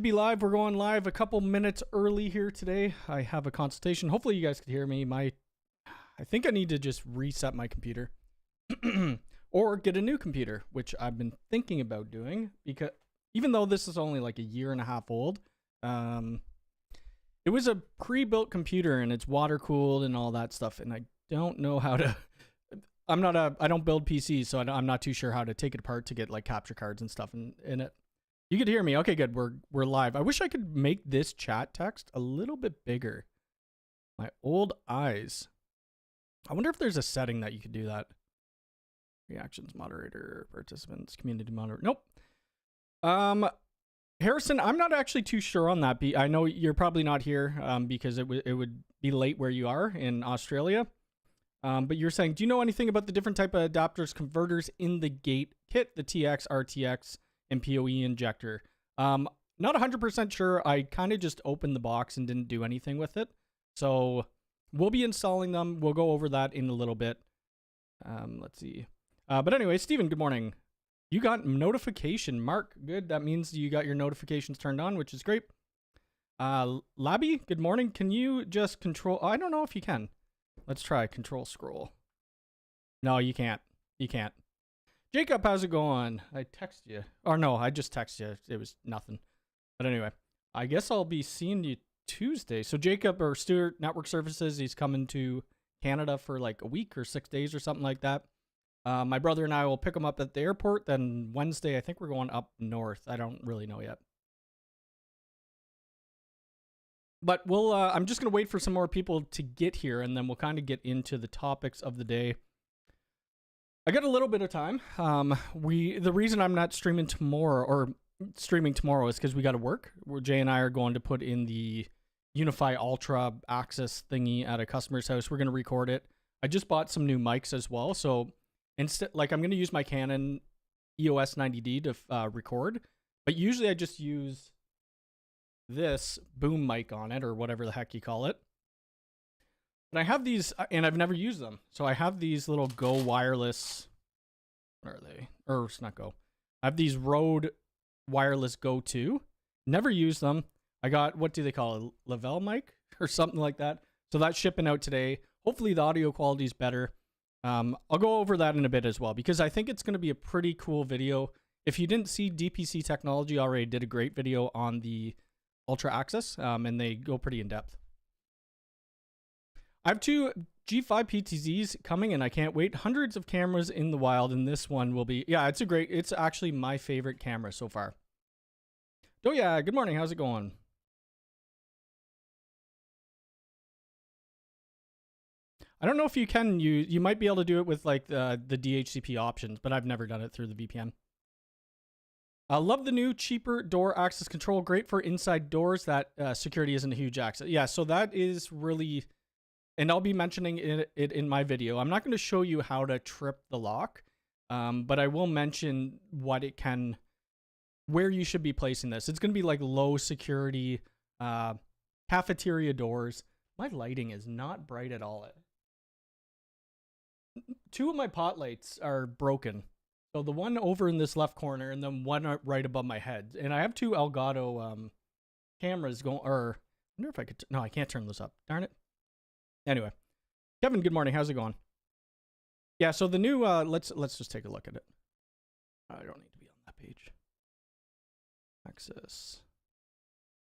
be live. We're going live a couple minutes early here today. I have a consultation. Hopefully you guys can hear me. I think I need to just reset my computer or get a new computer, which I've been thinking about doing, because even though this is only like a year and a half old, it was a pre-built computer and it's water cooled and all that stuff. And I don't know how to, I don't build PCs, so I'm not too sure how to take it apart to get like capture cards and stuff in it. You could hear me. Okay, good. We're live. I wish I could make this chat text a little bit bigger. My old eyes. I wonder if there's a setting that you could do that. Reactions, moderator, participants, community moderator. Nope. Harrison, I'm not actually too sure on that. I know you're probably not here because it would be late where you are in Australia. But you're saying, do you know anything about the different type of adapters, converters in the gate kit, the TX, RTX, and PoE injector? Not 100% sure. I kind of just opened the box and didn't do anything with it. So we'll be installing them. We'll go over that in a little bit. Let's see. But anyway, Steven, good morning. You got notification. Mark, good. That means you got your notifications turned on, which is great. Labby, good morning. Can you just control? I don't know if you can. Let's try control scroll. No, you can't. You can't. Jacob, how's it going? I text you. Or no, I just text you. It was nothing. But anyway, I guess I'll be seeing you Tuesday. So Jacob or Stuart Network Services, he's coming to Canada for like a week or 6 days or something like that. My brother and I will pick him up at the airport. Then Wednesday, I think we're going up north. I don't really know yet. But I'm just going to wait for some more people to get here, and then we'll kind of get into the topics of the day. I got a little bit of time. The reason I'm not streaming tomorrow is because we got to work. Jay and I are going to put in the UniFi Ultra access thingy at a customer's house. We're going to record it. I just bought some new mics as well, so instead, like, I'm going to use my Canon EOS 90D to record, but usually I just use this boom mic on it, or whatever the heck you call it. But I have these, and I've never used them. So I have these little Go wireless, what are they? Or it's not Go. I have these Rode wireless Go 2. Never used them. I got, what do they call it? Lavelle mic or something like that. So that's shipping out today. Hopefully the audio quality is better. I'll go over that in a bit as well, because I think it's going to be a pretty cool video. If you didn't see, DPC Technology already did a great video on the Ultra Access, and they go pretty in depth. I have 2 G5 PTZs coming, and I can't wait. Hundreds of cameras in the wild, and this one will be, yeah, it's actually my favorite camera so far. Oh yeah, good morning. How's it going? I don't know if you can. You might be able to do it with like the DHCP options, but I've never done it through the VPN. I love the new cheaper door access control. Great for inside doors that security isn't a huge access. Yeah, so that is really, and I'll be mentioning it in my video. I'm not going to show you how to trip the lock, but I will mention what it can, where you should be placing this. It's going to be like low security cafeteria doors. My lighting is not bright at all. 2 of my pot lights are broken. So the one over in this left corner, and then one right above my head. And I have 2 Elgato cameras going, or I wonder if I could, no, I can't turn this up. Darn it. Anyway, Kevin, good morning. How's it going? Yeah, so the new, let's just take a look at it. I don't need to be on that page. Access.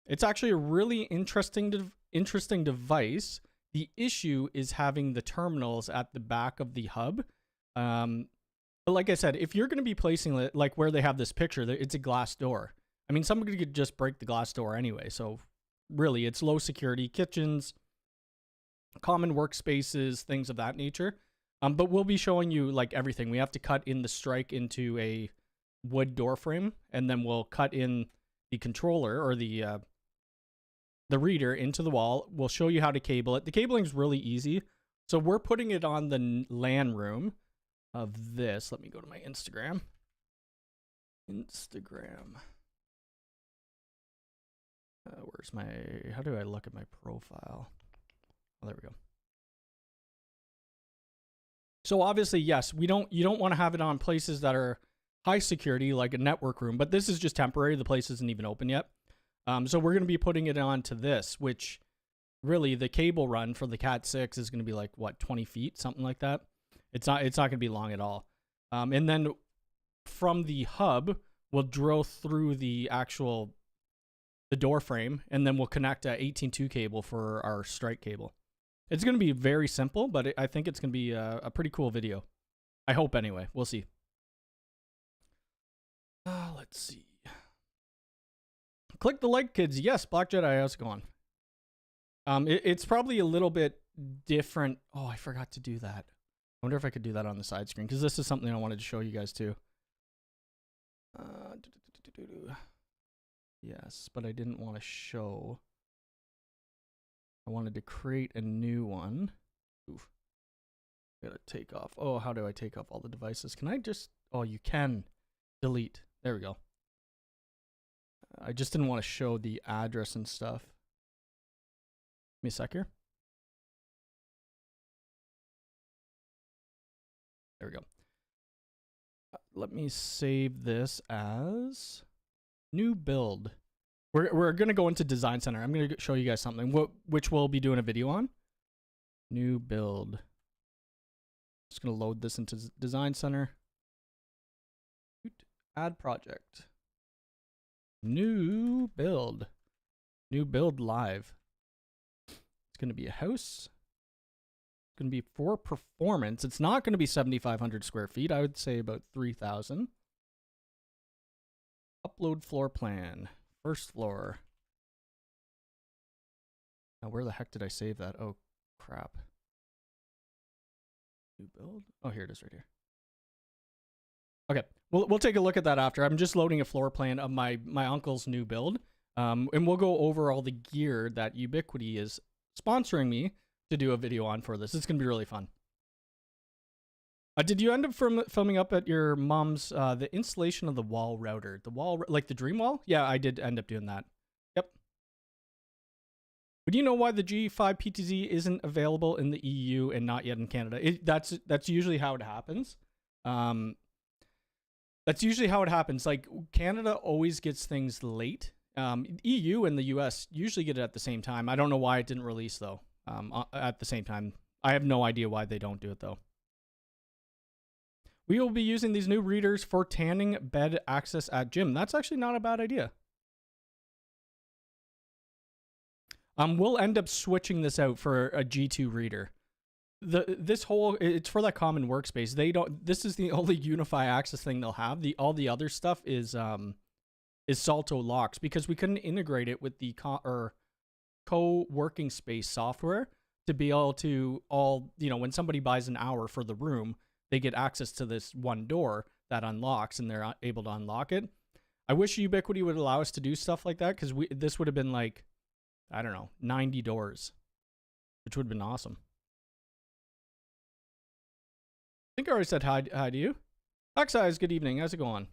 It's actually a really interesting device. The issue is having the terminals at the back of the hub. But like I said, if you're going to be placing it like where they have this picture, it's a glass door. I mean, somebody could just break the glass door anyway. So really, it's low security kitchens, common workspaces, things of that nature. But we'll be showing you like everything. We have to cut in the strike into a wood door frame, and then we'll cut in the controller or the reader into the wall. We'll show you how to cable it. The cabling is really easy. So we're putting it on the LAN room of this. Let me go to my Instagram. Where's my, how do I look at my profile? Oh, there we go. So obviously, yes, you don't want to have it on places that are high security, like a network room, but this is just temporary. The place isn't even open yet. So we're going to be putting it onto this, which really the cable run for the Cat 6 is going to be like, what, 20 feet, something like that. It's not going to be long at all. And then from the hub, we'll drill through the door frame, and then we'll connect a 18.2 cable for our strike cable. It's going to be very simple, but I think it's going to be a pretty cool video. I hope anyway. We'll see. Let's see. Click the like, kids. Yes, Black Jedi, how's it going? It's probably a little bit different. Oh, I forgot to do that. I wonder if I could do that on the side screen, because this is something I wanted to show you guys too. Yes, but I didn't want to show. I wanted to create a new one. Oof. Gotta take off. Oh, how do I take off all the devices? Can I just... Oh, you can delete. There we go. I just didn't want to show the address and stuff. Give me a sec here. There we go. Let me save this as new build. We're going to go into Design Center. I'm going to show you guys something, which we'll be doing a video on. New build. Just going to load this into Design Center. Add project. New build. New build live. It's going to be a house. It's going to be for performance. It's not going to be 7,500 square feet. I would say about 3,000. Upload floor plan. First floor. Now, where the heck did I save that? Oh, crap. New build? Oh, here it is right here. Okay, we'll take a look at that after. I'm just loading a floor plan of my uncle's new build. And we'll go over all the gear that Ubiquiti is sponsoring me to do a video on for this. It's going to be really fun. Did you end up filming up at your mom's the installation of the wall router? The wall, like the Dream Wall? Yeah, I did end up doing that. Yep. But do you know why the G5 PTZ isn't available in the EU and not yet in Canada? That's usually how it happens. That's usually how it happens. Like, Canada always gets things late. EU and the US usually get it at the same time. I don't know why it didn't release, though, at the same time. I have no idea why they don't do it, though. We will be using these new readers for tanning bed access at gym. That's actually not a bad idea. We'll end up switching this out for a G2 reader. It's for that common workspace. This is the only UniFi access thing they'll have. All the other stuff is Salto locks, because we couldn't integrate it with the co-working space software to be able to when somebody buys an hour for the room, they get access to this one door that unlocks and they're able to unlock it. I wish Ubiquiti would allow us to do stuff like that, because this would have been like, I don't know, 90 doors, which would have been awesome. I think I already said hi to you. Oxize, good evening. How's it going?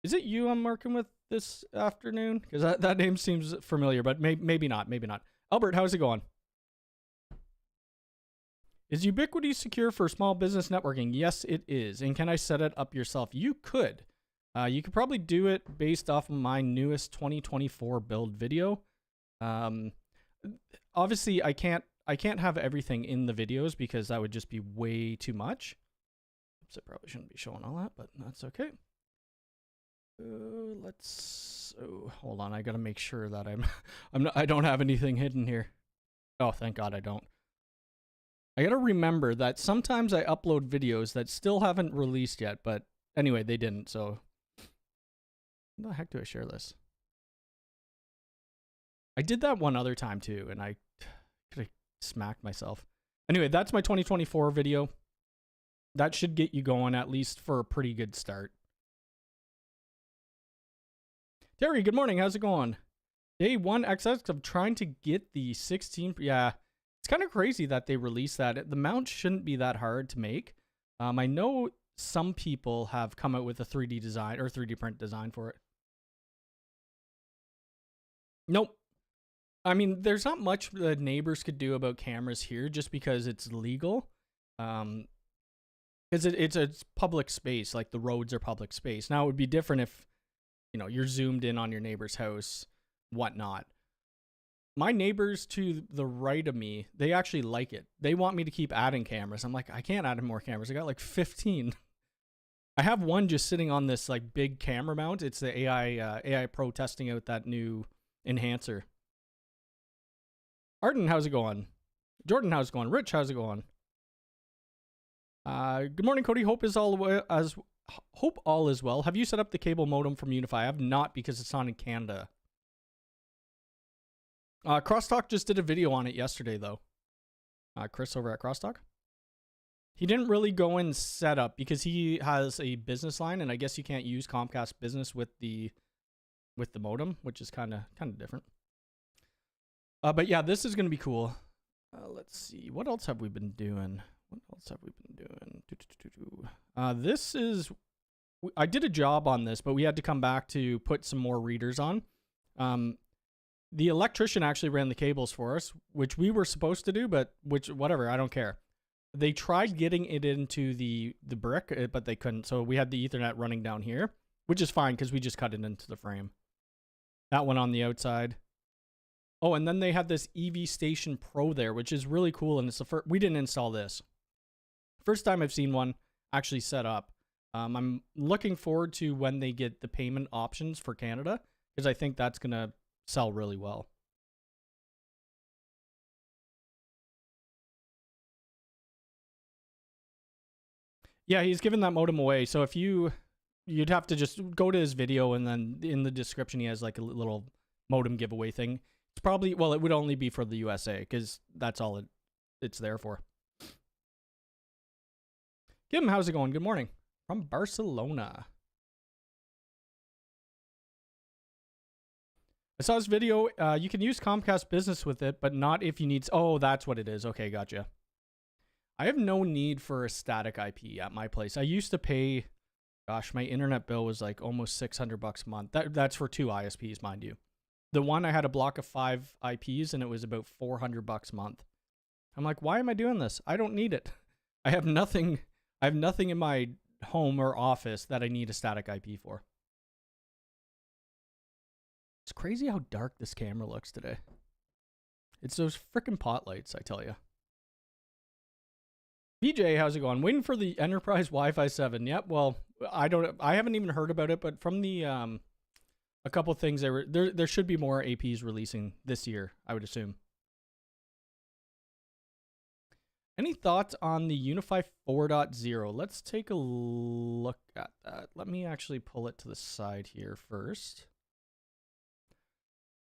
Is it you I'm working with this afternoon? Because that name seems familiar, but maybe not. Maybe not. Albert, how's it going? Is Ubiquiti secure for small business networking? Yes, it is. And can I set it up yourself? You could. You could probably do it based off of my newest 2024 build video. Obviously, I can't have everything in the videos because that would just be way too much. Oops, I probably shouldn't be showing all that, but that's okay. Hold on. I got to make sure that I don't have anything hidden here. Oh, thank God I don't. I got to remember that sometimes I upload videos that still haven't released yet, but anyway, they didn't, so how the heck do I share this? I did that one other time too, and I could have smacked myself. Anyway, that's my 2024 video. That should get you going at least for a pretty good start. Terry, good morning. How's it going? Day 1 XX of trying to get the 16. Yeah, it's kind of crazy that they released that. The mount shouldn't be that hard to make. I know some people have come out with a 3D design or 3D print design for it. Nope. I mean, there's not much the neighbors could do about cameras here just because it's legal. Because it's public space, like the roads are public space. Now, it would be different if you know, you're zoomed in on your neighbor's house, whatnot. My neighbors to the right of me, they actually like it. They want me to keep adding cameras. I'm like, I can't add more cameras. I got like 15. I have one just sitting on this like big camera mount. It's the AI Pro testing out that new enhancer. Arden, how's it going? Jordan, how's it going? Rich, how's it going? Good morning, Cody. Hope all is well. Have you set up the cable modem from UniFi? I have not, because it's not in Canada. Crosstalk just did a video on it yesterday, though. Chris over at Crosstalk. He didn't really go and set up because he has a business line, and I guess you can't use Comcast Business with the modem, which is kind of different. But yeah, this is gonna be cool. Let's see, what else have we been doing? This is, I did a job on this, but we had to come back to put some more readers on. The electrician actually ran the cables for us, which we were supposed to do, but whatever, I don't care. They tried getting it into the brick, but they couldn't. So we had the Ethernet running down here, which is fine because we just cut it into the frame. That one on the outside. Oh, and then they had this EV Station Pro there, which is really cool. And it's the first, we didn't install this. First time I've seen one actually set up. I'm looking forward to when they get the payment options for Canada, because I think that's going to sell really well. Yeah, he's given that modem away. So if you'd have to just go to his video, and then in the description he has like a little modem giveaway thing. It's probably, well, it would only be for the USA because that's all it's there for. Kim, how's it going? Good morning from Barcelona. I saw this video. You can use Comcast Business with it, but not if you need. Oh, that's what it is. Okay, gotcha. I have no need for a static IP at my place. I used to pay, gosh, my internet bill was like almost $600 a month. That's for 2 ISPs, mind you. The one, I had a block of 5 IPs, and it was about $400 a month. I'm like, why am I doing this? I don't need it. I have nothing in my home or office that I need a static IP for. It's crazy how dark this camera looks today. It's those frickin' pot lights, I tell you. BJ, how's it going? Waiting for the Enterprise Wi-Fi 7. Yep, well, I haven't even heard about it, but from the a couple things there should be more APs releasing this year, I would assume. Any thoughts on the UniFi 4.0? Let's take a look at that. Let me actually pull it to the side here first.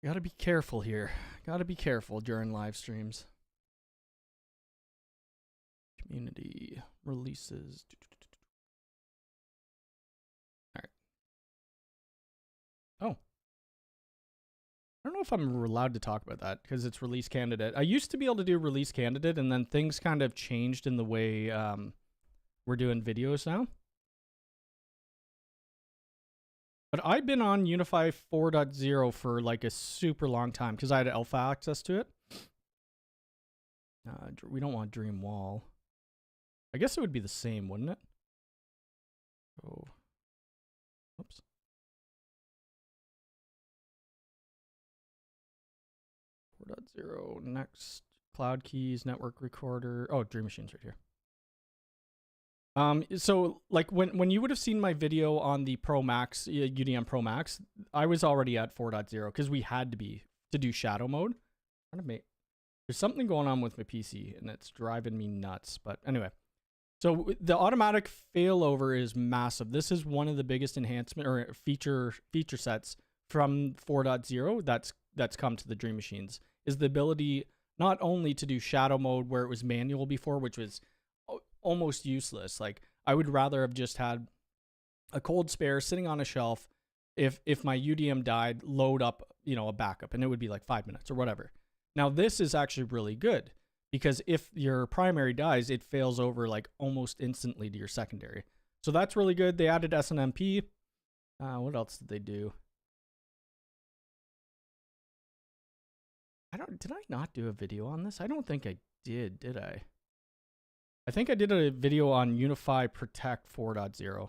Gotta be careful here. Gotta be careful during live streams. Community releases. All right. Oh. I don't know if I'm allowed to talk about that because it's release candidate. I used to be able to do release candidate, and then things kind of changed in the way we're doing videos now. But I've been on UniFi 4.0 for like a super long time because I had alpha access to it. We don't want Dream Wall. I guess it would be the same, wouldn't it? Oh. Oops. Next, cloud keys, network recorder. Oh, Dream Machine's right here. So like when you would have seen my video on the Pro Max, UDM Pro Max, I was already at 4.0 because we had to be to do shadow mode. There's something going on with my PC and it's driving me nuts. But anyway, so the automatic failover is massive. This is one of the biggest enhancement or feature sets from 4.0 that's come to the Dream Machines, is the ability not only to do shadow mode where it was manual before, which was almost useless. Like I would rather have just had a cold spare sitting on a shelf. If my UDM died, load up, a backup, and it would be like 5 minutes or whatever. Now this is actually really good because if your primary dies, it fails over like almost instantly to your secondary. So that's really good. They added SNMP. What else did they do? Did I not do a video on this? I don't think I did I? I think I did a video on UniFi Protect 4.0.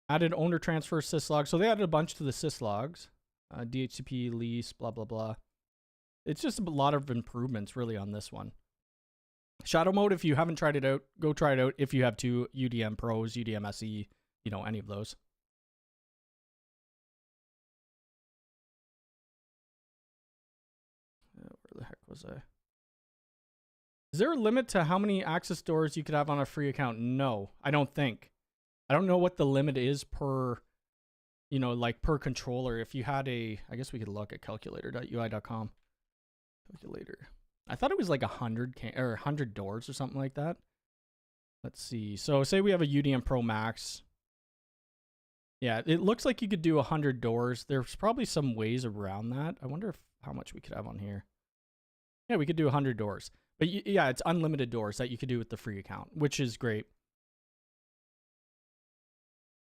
Added owner transfer syslog. So they added a bunch to the syslogs. DHCP lease, blah, blah, blah. It's just a lot of improvements really on this one. Shadow mode, if you haven't tried it out, go try it out if you have two UDM Pros, UDM SE, you know, any of those. Where the heck was I? Is there a limit to how many access doors you could have on a free account? No, I don't think. I don't know what the limit is per, you know, like per controller. If you had a, I guess we could look at calculator.ui.com. Calculator. I thought it was like 100 doors or something like that. Let's see. So say we have a UDM Pro Max. Yeah, it looks like you could do 100 doors. There's probably some ways around that. I wonder how much we could have on here. Yeah, we could do 100 doors. But yeah, it's unlimited doors that you could do with the free account, which is great.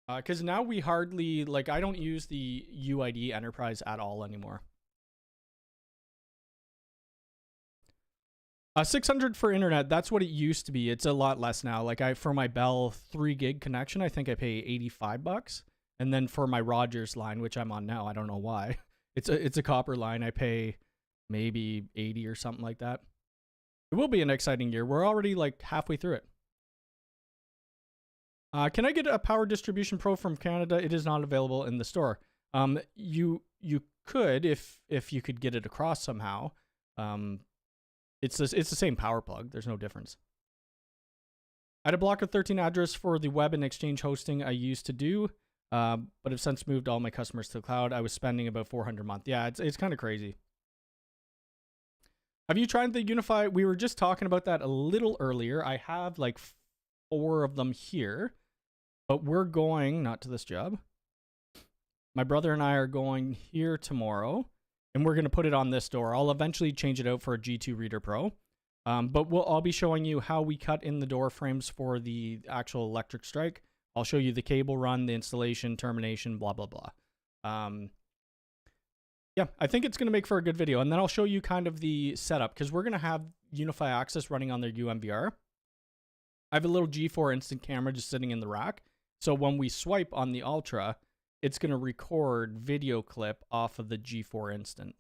Because now we hardly, like, I don't use the UID Enterprise at all anymore. 600 for internet, that's what it used to be. It's a lot less now. Like, for my Bell 3 gig connection, I think I pay $85. And then for my Rogers line, which I'm on now, I don't know why. It's a copper line. I pay maybe 80 or something like that. It will be an exciting year. We're already like halfway through it. Can I get a Power Distribution Pro from Canada? It is not available in the store. You could if you could get it across somehow. It's the same power plug. There's no difference. I had a block of 13 address for the web and Exchange hosting I used to do, but have since moved all my customers to the cloud. I was spending about $400 a month. Yeah, it's kind of crazy. Have you tried the UniFi? We were just talking about that a little earlier. I have like 4 of them here, but we're going, not to this job. My brother and I are going here tomorrow, and we're going to put it on this door. I'll eventually change it out for a G2 Reader Pro, but I'll be showing you how we cut in the door frames for the actual electric strike. I'll show you the cable run, the installation, termination, blah, blah, blah. Yeah, I think it's going to make for a good video. And then I'll show you kind of the setup, because we're going to have UniFi Access running on their UMVR. I have a little G4 instant camera just sitting in the rack. So when we swipe on the Ultra, it's going to record video clip off of the G4 instant.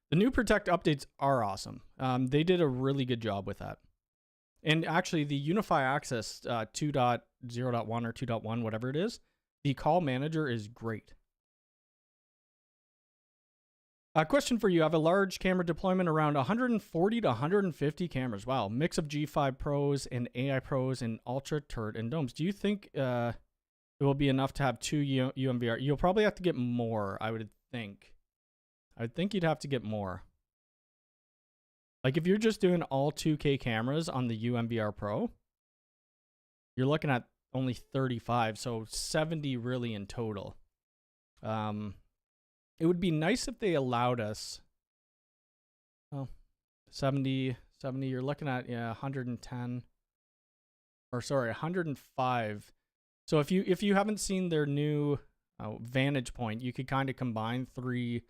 The new Protect updates are awesome. They did a really good job with that. And actually, the UniFi Access 2.0.1 or 2.1, whatever it is, the call manager is great. A question for you. I have a large camera deployment around 140 to 150 cameras. Wow. Mix of G5 Pros and AI Pros and Ultra, Turret, and Domes. Do you think it will be enough to have 2 UMVR? You'll probably have to get more, I would think. I would think you'd have to get more. Like, if you're just doing all 2K cameras on the UMVR Pro, you're looking at only 35, so 70 really in total. It would be nice if they allowed us, well, 70, you're looking at, yeah, 110, or sorry, 105. So if you haven't seen their new Vantage Point, you could kind of combine 3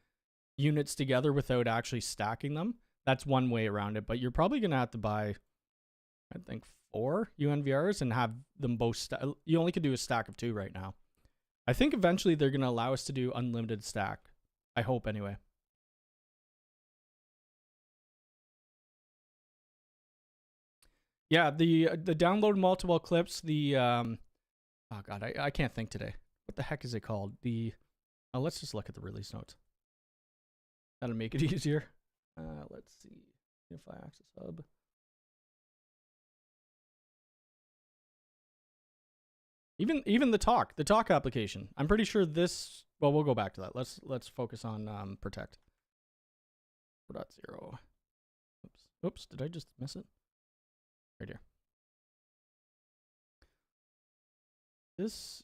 units together without actually stacking them. That's one way around it, but you're probably going to have to buy, I think, 4 UNVRs and have them both you only could do a stack of 2 right now. I think eventually they're going to allow us to do unlimited stack. I hope anyway. Yeah, the download multiple clips, the oh god, I can't think today. What the heck is it called? Let's just look at the release notes. That'll make it easier. Let's see. UniFi Access Hub. Even the talk application. I'm pretty sure this. Well, we'll go back to that. Let's focus on Protect 4.0. Oops. Did I just miss it? Right here. This.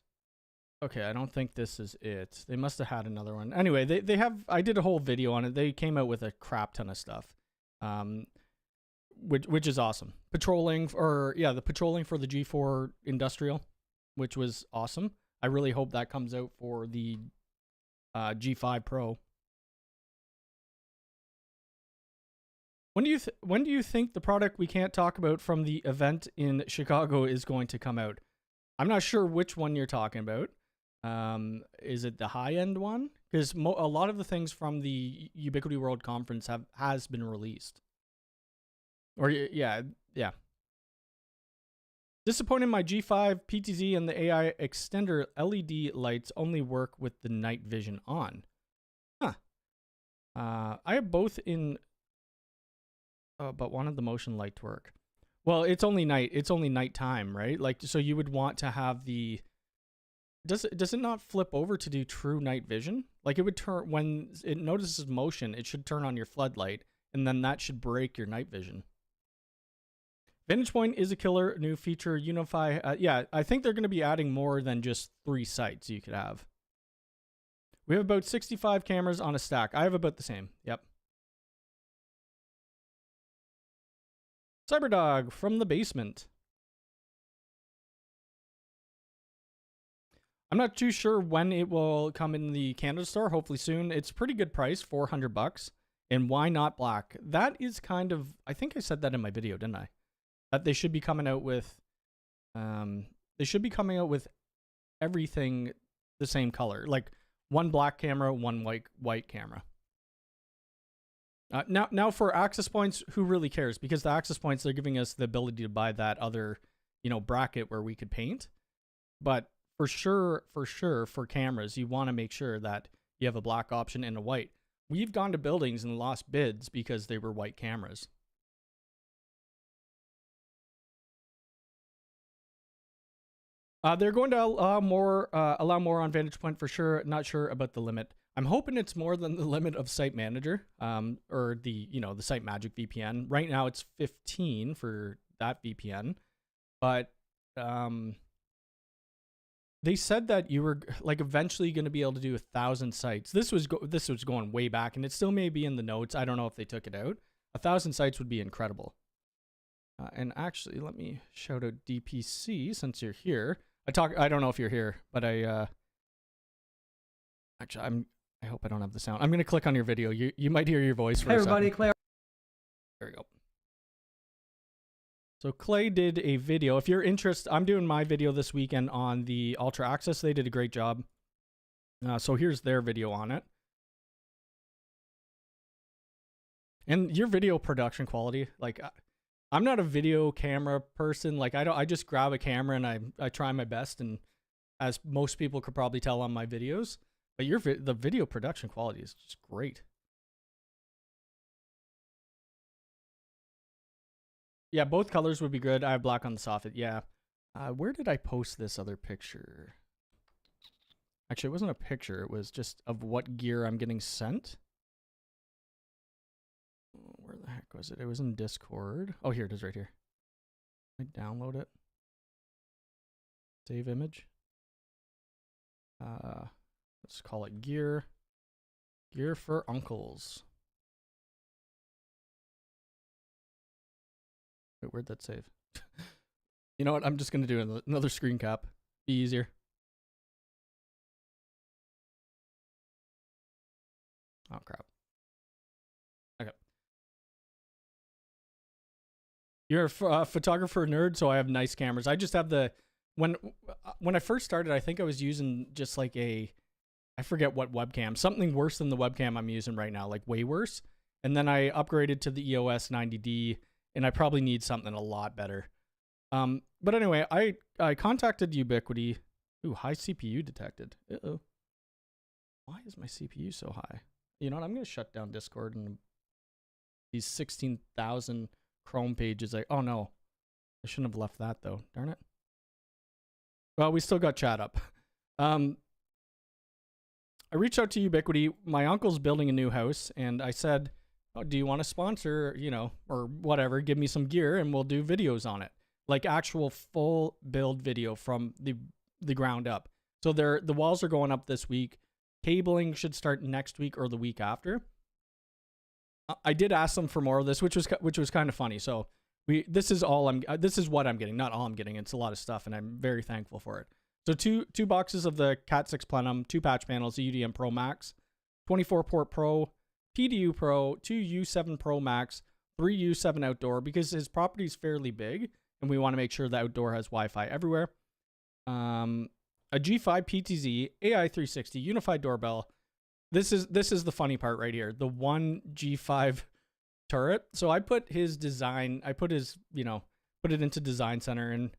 Okay, I don't think this is it. They must have had another one. Anyway, they have. I did a whole video on it. They came out with a crap ton of stuff, which is awesome. The patrolling for the G4 Industrial, which was awesome. I really hope that comes out for the G5 Pro. when do you think the product we can't talk about from the event in Chicago is going to come out? I'm not sure which one you're talking about. Is it the high end one? Because a lot of the things from the Ubiquiti World Conference has been released. Or yeah. Disappointed my G5 PTZ and the AI extender LED lights only work with the night vision on. Huh. I have both in, but wanted the motion light to work. Well, it's only nighttime, right? Like, so you would want to have the, does it not flip over to do true night vision? Like, it would turn, when it notices motion, it should turn on your floodlight, and then that should break your night vision. Vantage Point is a killer new feature. UniFi, yeah, I think they're going to be adding more than just 3 sites you could have. We have about 65 cameras on a stack. I have about the same. Yep. Cyberdog from the basement. I'm not too sure when it will come in the Canada store. Hopefully soon. It's a pretty good price, $400. And why not black? That is kind of, I think I said that in my video, didn't I? That they should be coming out with, everything the same color, like one black camera, one white camera. Now for access points, who really cares? Because the access points, they're giving us the ability to buy that other, bracket where we could paint. But for sure, for cameras, you want to make sure that you have a black option and a white. We've gone to buildings and lost bids because they were white cameras. They're going to allow more on Vantage Point for sure. Not sure about the limit. I'm hoping it's more than the limit of Site Manager, or the the Site Magic VPN. Right now it's 15 for that VPN, but they said that you were like eventually going to be able to do 1,000 sites. This was going way back, and it still may be in the notes. I don't know if they took it out. 1,000 sites would be incredible. And actually, let me shout out DPC since you're here. I don't know if you're here, but actually, I hope I don't have the sound. I'm going to click on your video. You might hear your voice for a everybody, second. Claire. There we go. So Clay did a video. If you're interested, I'm doing my video this weekend on the Ultra Access. They did a great job. So here's their video on it. And your video production quality, like, I'm not a video camera person. Like, I just grab a camera and I try my best, and as most people could probably tell on my videos, but the video production quality is just great. Yeah, both colors would be good. I have black on the soffit. Yeah. Where did I post this other picture? Actually, it wasn't a picture. It was just of what gear I'm getting sent. Where the heck was it? It was in Discord. Oh, here it is right here. I download it. Save image. Let's call it gear. Gear for uncles. Wait, where'd that save? You know what? I'm just going to do another screen cap. Be easier. Oh, crap. Okay. You're a photographer nerd, so I have nice cameras. I just have the... When I first started, I think I was using just like I forget what webcam. Something worse than the webcam I'm using right now, like way worse. And then I upgraded to the EOS 90D, and I probably need something a lot better. But anyway, I contacted Ubiquiti. Ooh, high CPU detected. Uh-oh. Why is my CPU so high? You know what? I'm going to shut down Discord and these 16,000 Chrome pages. Oh no, I shouldn't have left that though. Darn it. Well, we still got chat up. I reached out to Ubiquiti. My uncle's building a new house, and I said, oh, do you want to sponsor, or whatever, give me some gear and we'll do videos on it. Like actual full build video from the ground up. So the walls are going up this week. Cabling should start next week or the week after. I did ask them for more of this, which was kind of funny. So this is what I'm getting, not all I'm getting. It's a lot of stuff, and I'm very thankful for it. So two boxes of the Cat 6 Plenum, 2 patch panels, the UDM Pro Max, 24 port Pro, PDU Pro, 2 U7 Pro Max, 3U7 outdoor because his property is fairly big and we want to make sure the outdoor has Wi-Fi everywhere. A G5 PTZ, AI 360, unified doorbell. This is the funny part right here. The one G5 turret. So I put his design, put it into Design Center, and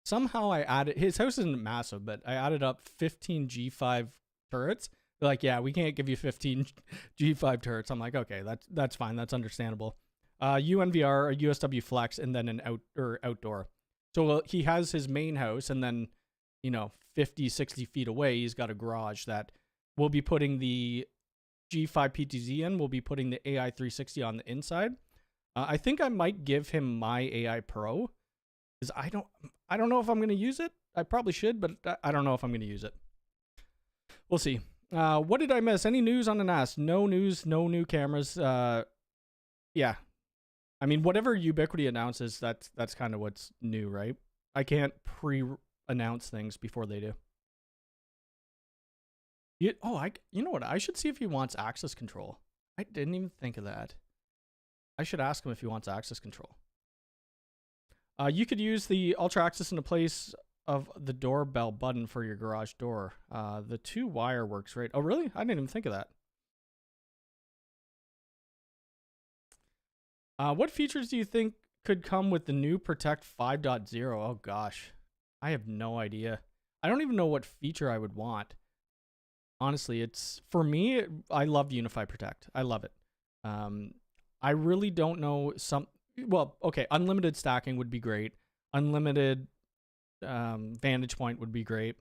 somehow I added, his house isn't massive, but I added up 15 G5 turrets. They're like, yeah, we can't give you 15 G5 turrets. I'm like, okay, that's fine. That's understandable. UNVR, a USW Flex, and then an outdoor. So he has his main house, and then, 50, 60 feet away, he's got a garage that we'll be putting the G5 PTZ in. We'll be putting the AI 360 on the inside. I think I might give him my AI Pro, because I don't know if I'm going to use it. I probably should, but I don't know if I'm going to use it. We'll see. What did I miss? Any news on the NAS? No news, no new cameras. Yeah. I mean, whatever Ubiquiti announces, that's kind of what's new, right? I can't pre-announce things before they do. You know what? I should see if he wants access control. I didn't even think of that. I should ask him if he wants access control. You could use the Ultra Access in the place of the doorbell button for your garage door. The 2-wire works right. Oh, really? I didn't even think of that. What features do you think could come with the new Protect 5.0? Oh, gosh. I have no idea. I don't even know what feature I would want. Honestly, for me, I love UniFi Protect. I love it. I really don't know well, okay, unlimited stacking would be great. Unlimited vantage point would be great.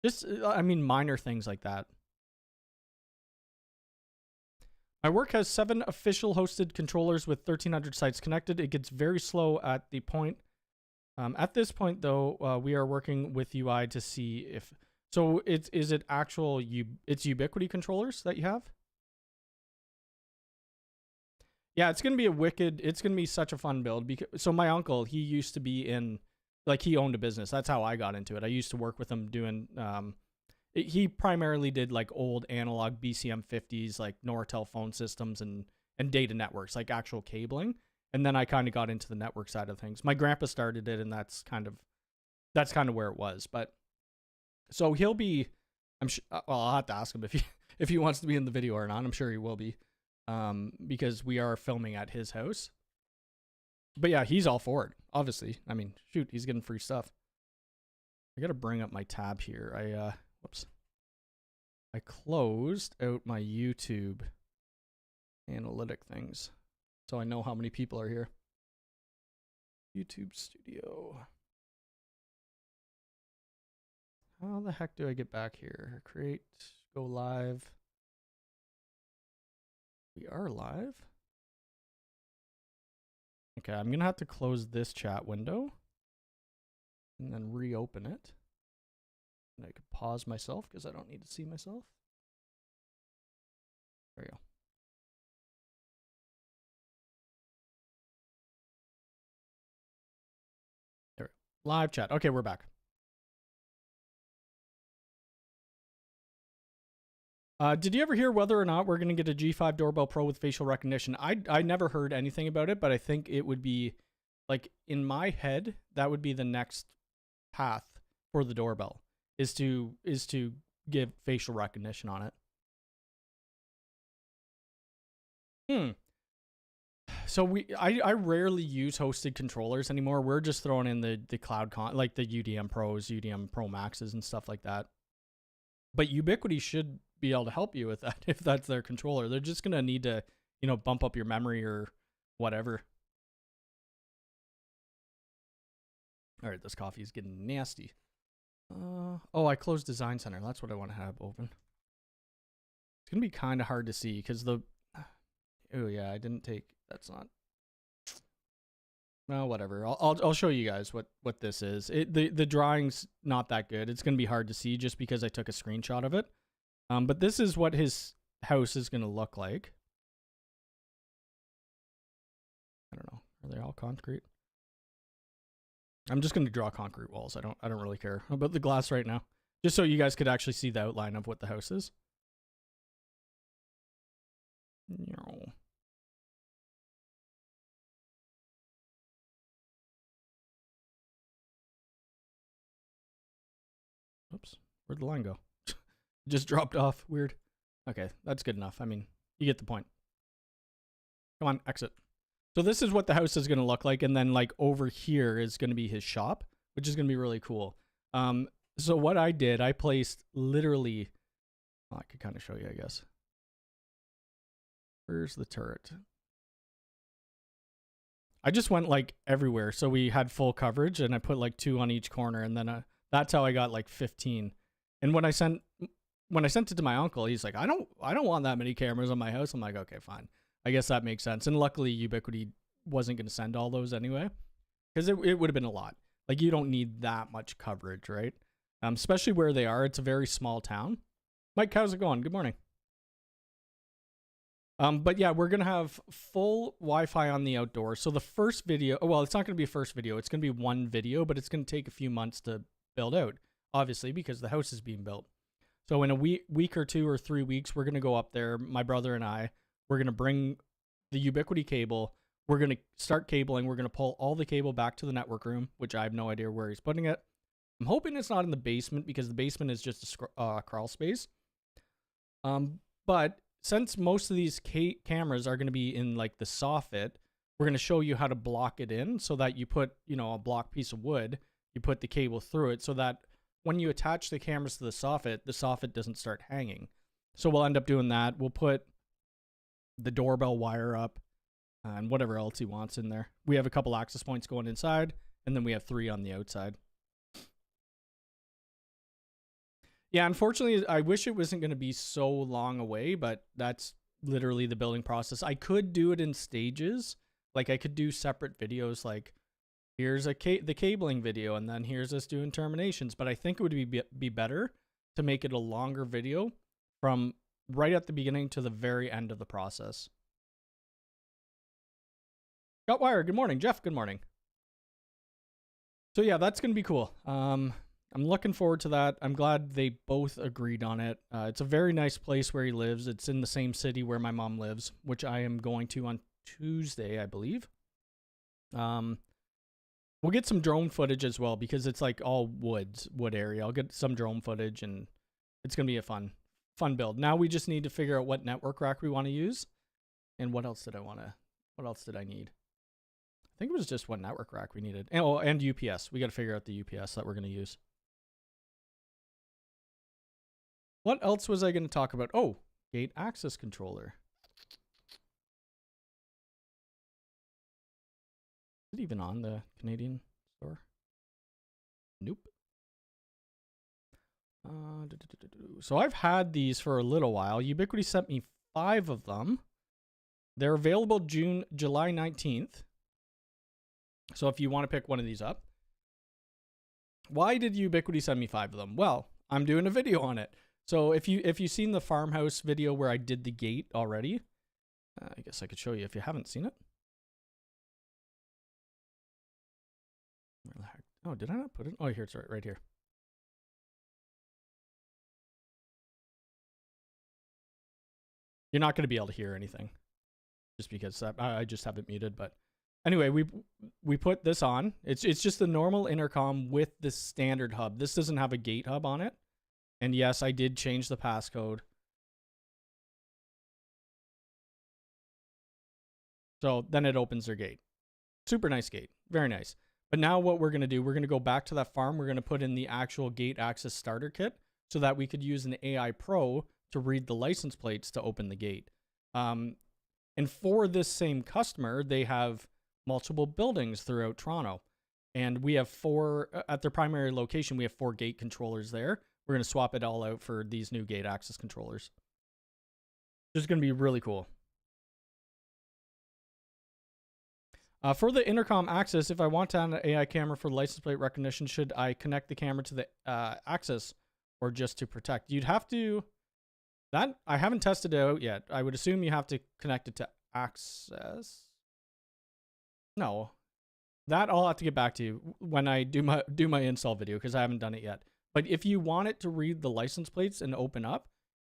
Just, minor things like that. My work has 7 official hosted controllers with 1,300 sites connected. It gets very slow at the point. At this point, though, we are working with UI to see if... So is it actual... It's Ubiquiti controllers that you have? Yeah, it's going to be it's going to be such a fun build. So my uncle, he used to be in... he owned a business. That's how I got into it. I used to work with him doing... he primarily did old analog BCM 50s, Nortel phone systems and data networks, actual cabling. And then I kind of got into the network side of things. My grandpa started it, and that's kind of where it was. But so he'll be, I'm sure, well, I'll have to ask him if he wants to be in the video or not. I'm sure he will be, because we are filming at his house. But yeah, he's all for it, obviously. I mean, shoot, he's getting free stuff. I got to bring up my tab here. Whoops. I closed out my YouTube analytic things, so I know how many people are here. YouTube Studio. How the heck do I get back here? Create, go live. We are live. Okay, I'm going to have to close this chat window and then reopen it. And I could pause myself because I don't need to see myself. There we go. There we go. Live chat. Okay, we're back. Did you ever hear whether or not we're going to get a G5 Doorbell Pro with facial recognition? I never heard anything about it, but I think it would be, in my head, that would be the next path for the doorbell, is to give facial recognition on it. So I rarely use hosted controllers anymore. We're just throwing in the cloud the UDM Pros, UDM Pro Maxes and stuff like that. But Ubiquiti should be able to help you with that if that's their controller. They're just gonna need to, bump up your memory or whatever. All right, this coffee is getting nasty. Oh, I closed Design Center. That's what I want to have open. It's gonna be kind of hard to see because oh yeah, I didn't take. That's not. Well, whatever. I'll show you guys what this is. The drawing's not that good. It's gonna be hard to see just because I took a screenshot of it. But this is what his house is gonna look like. I don't know. Are they all concrete? I'm just gonna draw concrete walls. I don't really care about the glass right now. Just so you guys could actually see the outline of what the house is. Oops, where'd the line go? Just dropped off. Weird. Okay, that's good enough. I mean, you get the point. Come on, exit. So this is what the house is going to look like. And then like over here is going to be his shop, which is going to be really cool. So what I did, I placed literally, well, I could kind of show you, I guess. Where's the turret? I just went like everywhere. So we had full coverage and I put like 2 on each corner. And then that's how I got like 15. And when I sent it to my uncle, he's like, I don't want that many cameras on my house. I'm like, okay, fine. I guess that makes sense. And luckily Ubiquiti wasn't going to send all those anyway, because it would have been a lot. Like, you don't need that much coverage, right? Especially where they are. It's a very small town. Mike, how's it going? Good morning. But yeah, we're going to have full Wi-Fi on the outdoor. So the first video, well, it's not going to be a first video. It's going to be one video, but it's going to take a few months to build out, obviously, because the house is being built. So in a week or 2 or 3 weeks, we're going to go up there, my brother and I. We're going to bring the Ubiquiti cable. We're going to start cabling. We're going to pull all the cable back to the network room, which I have no idea where he's putting it. I'm hoping it's not in the basement, because the basement is just a crawl space. But since most of these cameras are going to be in like the soffit, we're going to show you how to block it in, so that you put, a block piece of wood, you put the cable through it, so that when you attach the cameras to the soffit doesn't start hanging. So we'll end up doing that. We'll put the doorbell wire up and whatever else he wants in there. We have a couple access points going inside, and then we have 3 on the outside. Yeah, unfortunately, I wish it wasn't going to be so long away, but that's literally the building process. I could do it in stages. Like, I could do separate videos, like, here's the cabling video, and then here's us doing terminations. But I think it would be better to make it a longer video from right at the beginning to the very end of the process. Got wire, good morning. Jeff, good morning. So yeah, that's going to be cool. I'm looking forward to that. I'm glad they both agreed on it. It's a very nice place where he lives. It's in the same city where my mom lives, which I am going to on Tuesday, I believe. We'll get some drone footage as well, because it's like all wood area. I'll get some drone footage, and it's going to be a fun build. Now we just need to figure out what network rack we want to use. And what else did I need? I think it was just what network rack we needed. And UPS. We got to figure out the UPS that we're going to use. What else was I going to talk about? Oh, gate access controller. Is it even on the Canadian store? Nope. So I've had these for a little while. Ubiquiti sent me 5 of them. They're available July 19th. So if you want to pick one of these up. Why did Ubiquiti send me 5 of them? Well, I'm doing a video on it. So if you've seen the farmhouse video where I did the gate already, I guess I could show you if you haven't seen it. Where the heck? Oh, did I not put it? Oh, here, it's right here. You're not going to be able to hear anything, just because I just have it muted. But anyway, we put this on. It's just the normal intercom with the standard hub. This doesn't have a gate hub on it. And yes, I did change the passcode. So then it opens their gate. Super nice gate. Very nice. But now what we're going to do, we're going to go back to that farm. We're going to put in the actual gate access starter kit, so that we could use an AI Pro to read the license plates to open the gate. And for this same customer, they have multiple buildings throughout Toronto. And we have 4, at their primary location, we have 4 gate controllers there. We're going to swap it all out for these new gate access controllers. This is going to be really cool. For the intercom access, if I want to add an AI camera for license plate recognition, should I connect the camera to the access, or just to protect? You'd have to... That, I haven't tested it out yet. I would assume you have to connect it to access. No. That I'll have to get back to you when I do my install video, because I haven't done it yet. But if you want it to read the license plates and open up,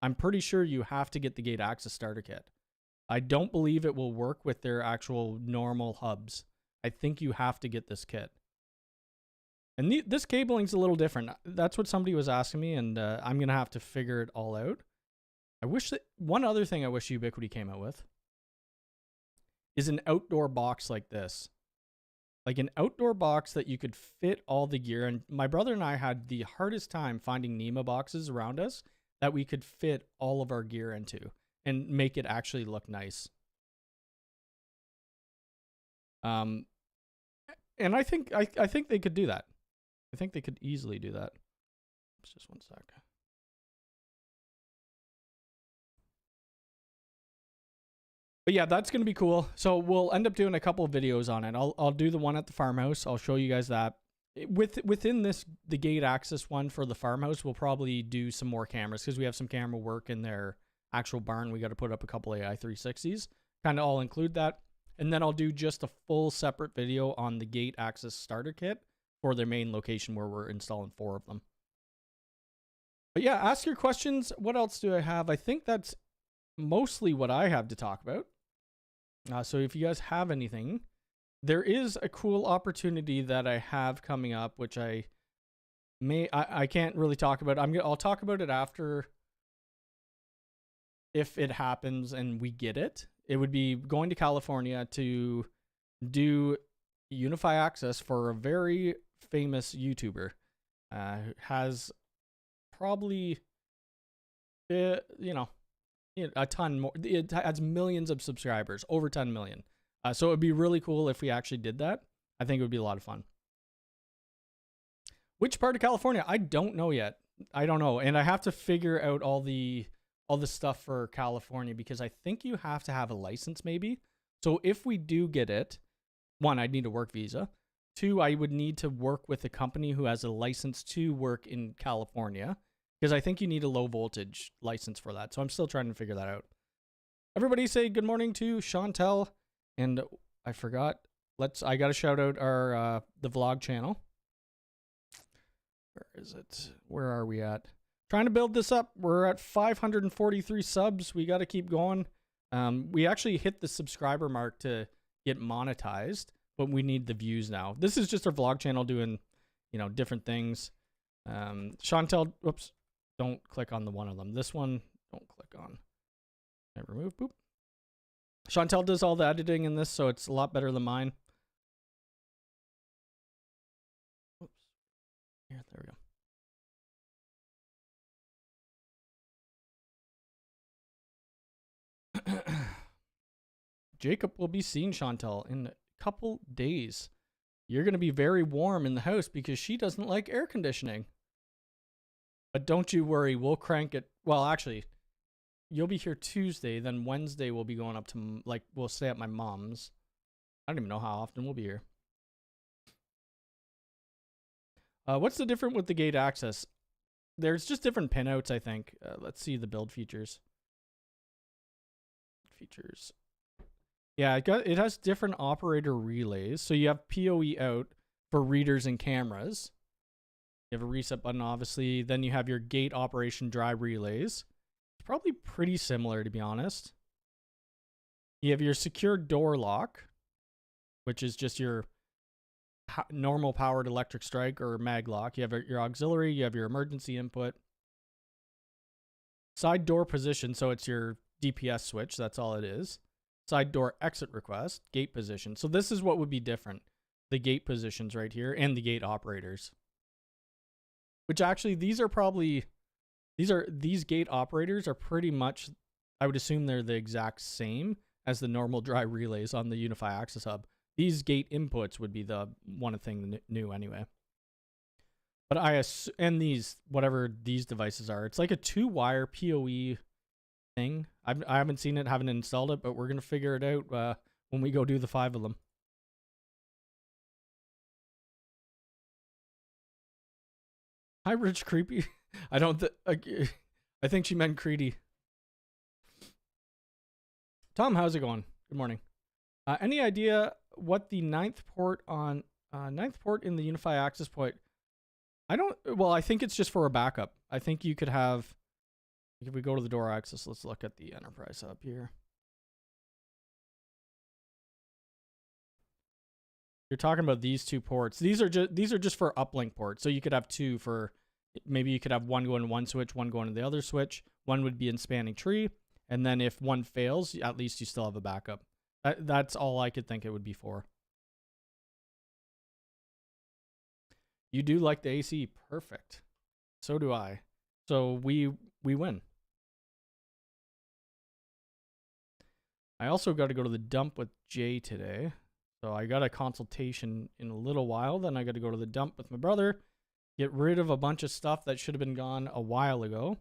I'm pretty sure you have to get the gate access starter kit. I don't believe it will work with their actual normal hubs. I think you have to get this kit. And this cabling's a little different. That's what somebody was asking me, and I'm going to have to figure it all out. I wish that one other thing I wish Ubiquiti came out with is an outdoor box like this. Like an outdoor box that you could fit all the gear. And my brother and I had the hardest time finding NEMA boxes around us that we could fit all of our gear into and make it actually look nice. And I think they could do that. I think they could easily do that. Just one sec. But yeah, that's going to be cool. So we'll end up doing a couple of videos on it. I'll do the one at the farmhouse. I'll show you guys that. Within this, the gate access one for the farmhouse, we'll probably do some more cameras because we have some camera work in their actual barn. We got to put up a couple AI 360s. Kind of all include that. And then I'll do just a full separate video on the gate access starter kit for their main location where we're installing 4 of them. But yeah, ask your questions. What else do I have? I think that's mostly what I have to talk about. So if you guys have anything, there is a cool opportunity that I have coming up, which I can't really talk about. I'll talk about it after, if it happens and we get it. It would be going to California to do UniFi access for a very famous YouTuber. Has probably, a ton more. It has millions of subscribers, over 10 million. So it would be really cool if we actually did that. I think it would be a lot of fun. Which part of California? I don't know yet. I don't know. And I have to figure out all the stuff for California because I think you have to have a license maybe. So if we do get it, 1, I'd need a work visa. 2, I would need to work with a company who has a license to work in California because I think you need a low voltage license for that. So I'm still trying to figure that out. Everybody say good morning to Chantel. And I forgot, I got to shout out our the vlog channel. Where is it? Where are we at? Trying to build this up. We're at 543 subs. We got to keep going. We actually hit the subscriber mark to get monetized, but we need the views now. This is just our vlog channel doing, different things. Chantel, whoops, don't click on the one of them. This one, don't click on. I remove, boop. Chantel does all the editing in this, so it's a lot better than mine. Oops. Here, there we go. Jacob will be seeing Chantel in a couple days. You're going to be very warm in the house because she doesn't like air conditioning. But don't you worry, we'll crank it. Well, actually, you'll be here Tuesday, then Wednesday we'll be going up to, we'll stay at my mom's. I don't even know how often we'll be here. What's the difference with the gate access? There's just different pinouts, I think. Let's see the build features. Yeah, it has different operator relays. So you have PoE out for readers and cameras. You have a reset button, obviously. Then you have your gate operation drive relays. It's probably pretty similar, to be honest. You have your secure door lock, which is just your normal powered electric strike or mag lock. You have your auxiliary. You have your emergency input. Side door position, so it's your DPS switch. That's all it is. Side door exit request, gate position. So this is what would be different. The gate positions right here and the gate operators. Which actually, these gate operators are pretty much, I would assume they're the exact same as the normal drive relays on the UniFi Access Hub. These gate inputs would be the one thing new anyway. But and these, whatever these devices are, it's like a 2-wire PoE thing. I haven't seen it, haven't installed it, but we're going to figure it out when we go do the 5 of them. Hi, Rich Creepy. I think she meant Creedy. Tom, how's it going? Good morning. Any idea what the 9th port in the UniFi access point? I think it's just for a backup. I think you could have, if we go to the door access, let's look at the enterprise hub here. You're talking about these two ports. These are just for uplink ports. So you could have two for, maybe you could have one going to one switch, one going to the other switch. One would be in spanning tree, and then if one fails, at least you still have a backup. That's all I could think it would be for. You do like the AC, perfect. So do I. So we win. I also got to go to the dump with Jay today. So I got a consultation in a little while. Then I got to go to the dump with my brother. Get rid of a bunch of stuff that should have been gone a while ago.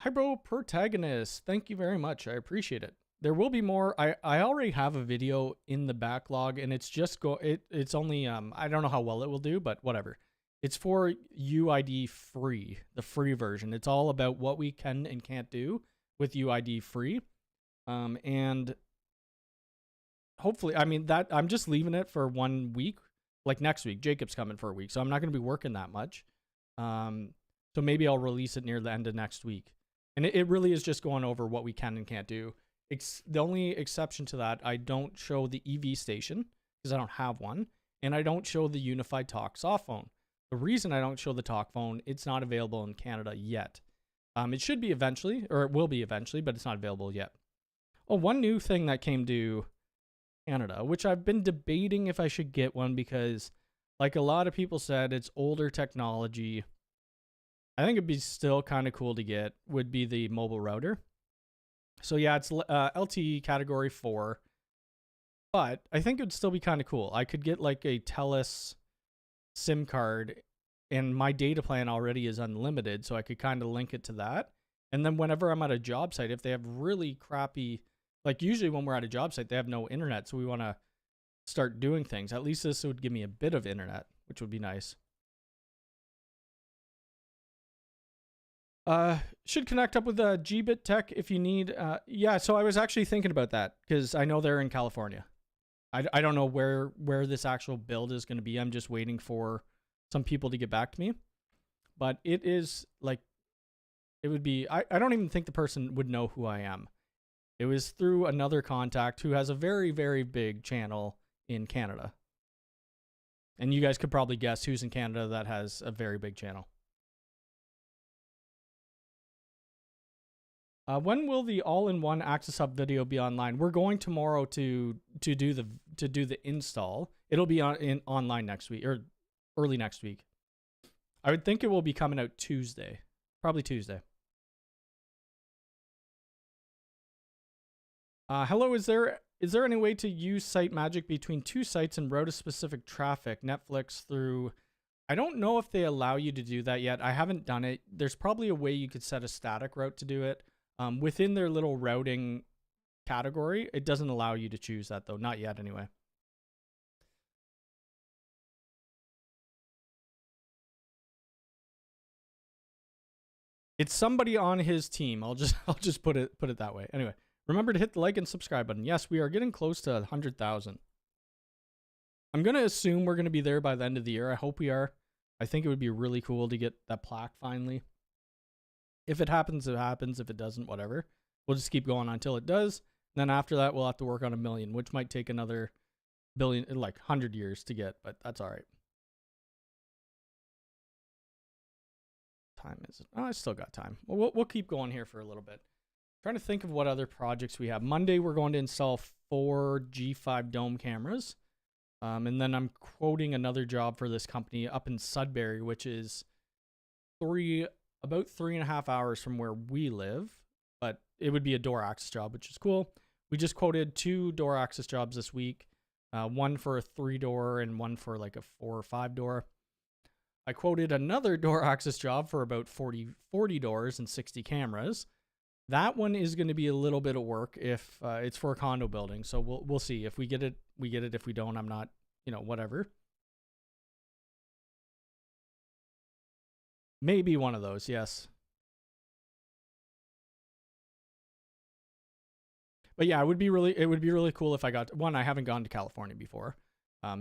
Hi, bro, protagonist. Thank you very much. I appreciate it. There will be more. I already have a video in the backlog, and it's just it's only I don't know how well it will do, but whatever. It's for UID free, the free version. It's all about what we can and can't do with UID free. And hopefully, I mean, that I'm just leaving it for 1 week. Like next week, Jacob's coming for a week, so I'm not going to be working that much. So maybe I'll release it near the end of next week. And it really is just going over what we can and can't do. The only exception to that, I don't show the EV station because I don't have one, and I don't show the UniFi Talk soft phone. The reason I don't show the Talk phone, it's not available in Canada yet. It should be eventually, or it will be eventually, but it's not available yet. Oh, one new thing that came to Canada, which I've been debating if I should get one because, like a lot of people said, it's older technology. I think it'd be still kind of cool to get, would be the mobile router. So yeah, it's LTE category 4, but I think it'd still be kind of cool. I could get like a TELUS SIM card, and my data plan already is unlimited, so I could kind of link it to that. And then whenever I'm at a job site, if they have really crappy, like usually when we're at a job site, they have no internet, so we want to start doing things. At least this would give me a bit of internet, which would be nice. Should connect up with Gbit Tech if you need. Yeah, so I was actually thinking about that because I know they're in California. I don't know where this actual build is going to be. I'm just waiting for some people to get back to me. But it is like, it would be, I don't even think the person would know who I am. It was through another contact who has a very, very big channel in Canada. And you guys could probably guess who's in Canada that has a very big channel. When will the all-in-one Access Hub video be online? We're going tomorrow to do the install. It'll be online next week or early next week. I would think it will be coming out Tuesday, probably Tuesday. Hello, is there any way to use Site Magic between two sites and route a specific traffic? Netflix through. I don't know if they allow you to do that yet. I haven't done it. There's probably a way you could set a static route to do it. Within their little routing category, it doesn't allow you to choose that though. Not yet anyway. It's somebody on his team. I'll just put it that way. Anyway, remember to hit the like and subscribe button. Yes, we are getting close to 100,000. I'm going to assume we're going to be there by the end of the year. I hope we are. I think it would be really cool to get that plaque finally. If it happens, it happens. If it doesn't, whatever. We'll just keep going until it does. And then after that, we'll have to work on 1 million, which might take another billion, like 100 years to get, but that's all right. Time is it? Oh, I still got time. We'll keep going here for a little bit. Trying to think of what other projects we have. Monday, we're going to install 4 G5 dome cameras. And then I'm quoting another job for this company up in Sudbury, which is about 3.5 hours from where we live, but it would be a door access job, which is cool. We just quoted 2 door access jobs this week, one for a 3-door and one for like a 4 or 5-door. I quoted another door access job for about 40 doors and 60 cameras. That one is going to be a little bit of work if it's for a condo building. So we'll see. If we get it, we get it. If we don't, I'm not, whatever. Maybe one of those, yes. But yeah, it would be really cool if I got one. I haven't gone to California before.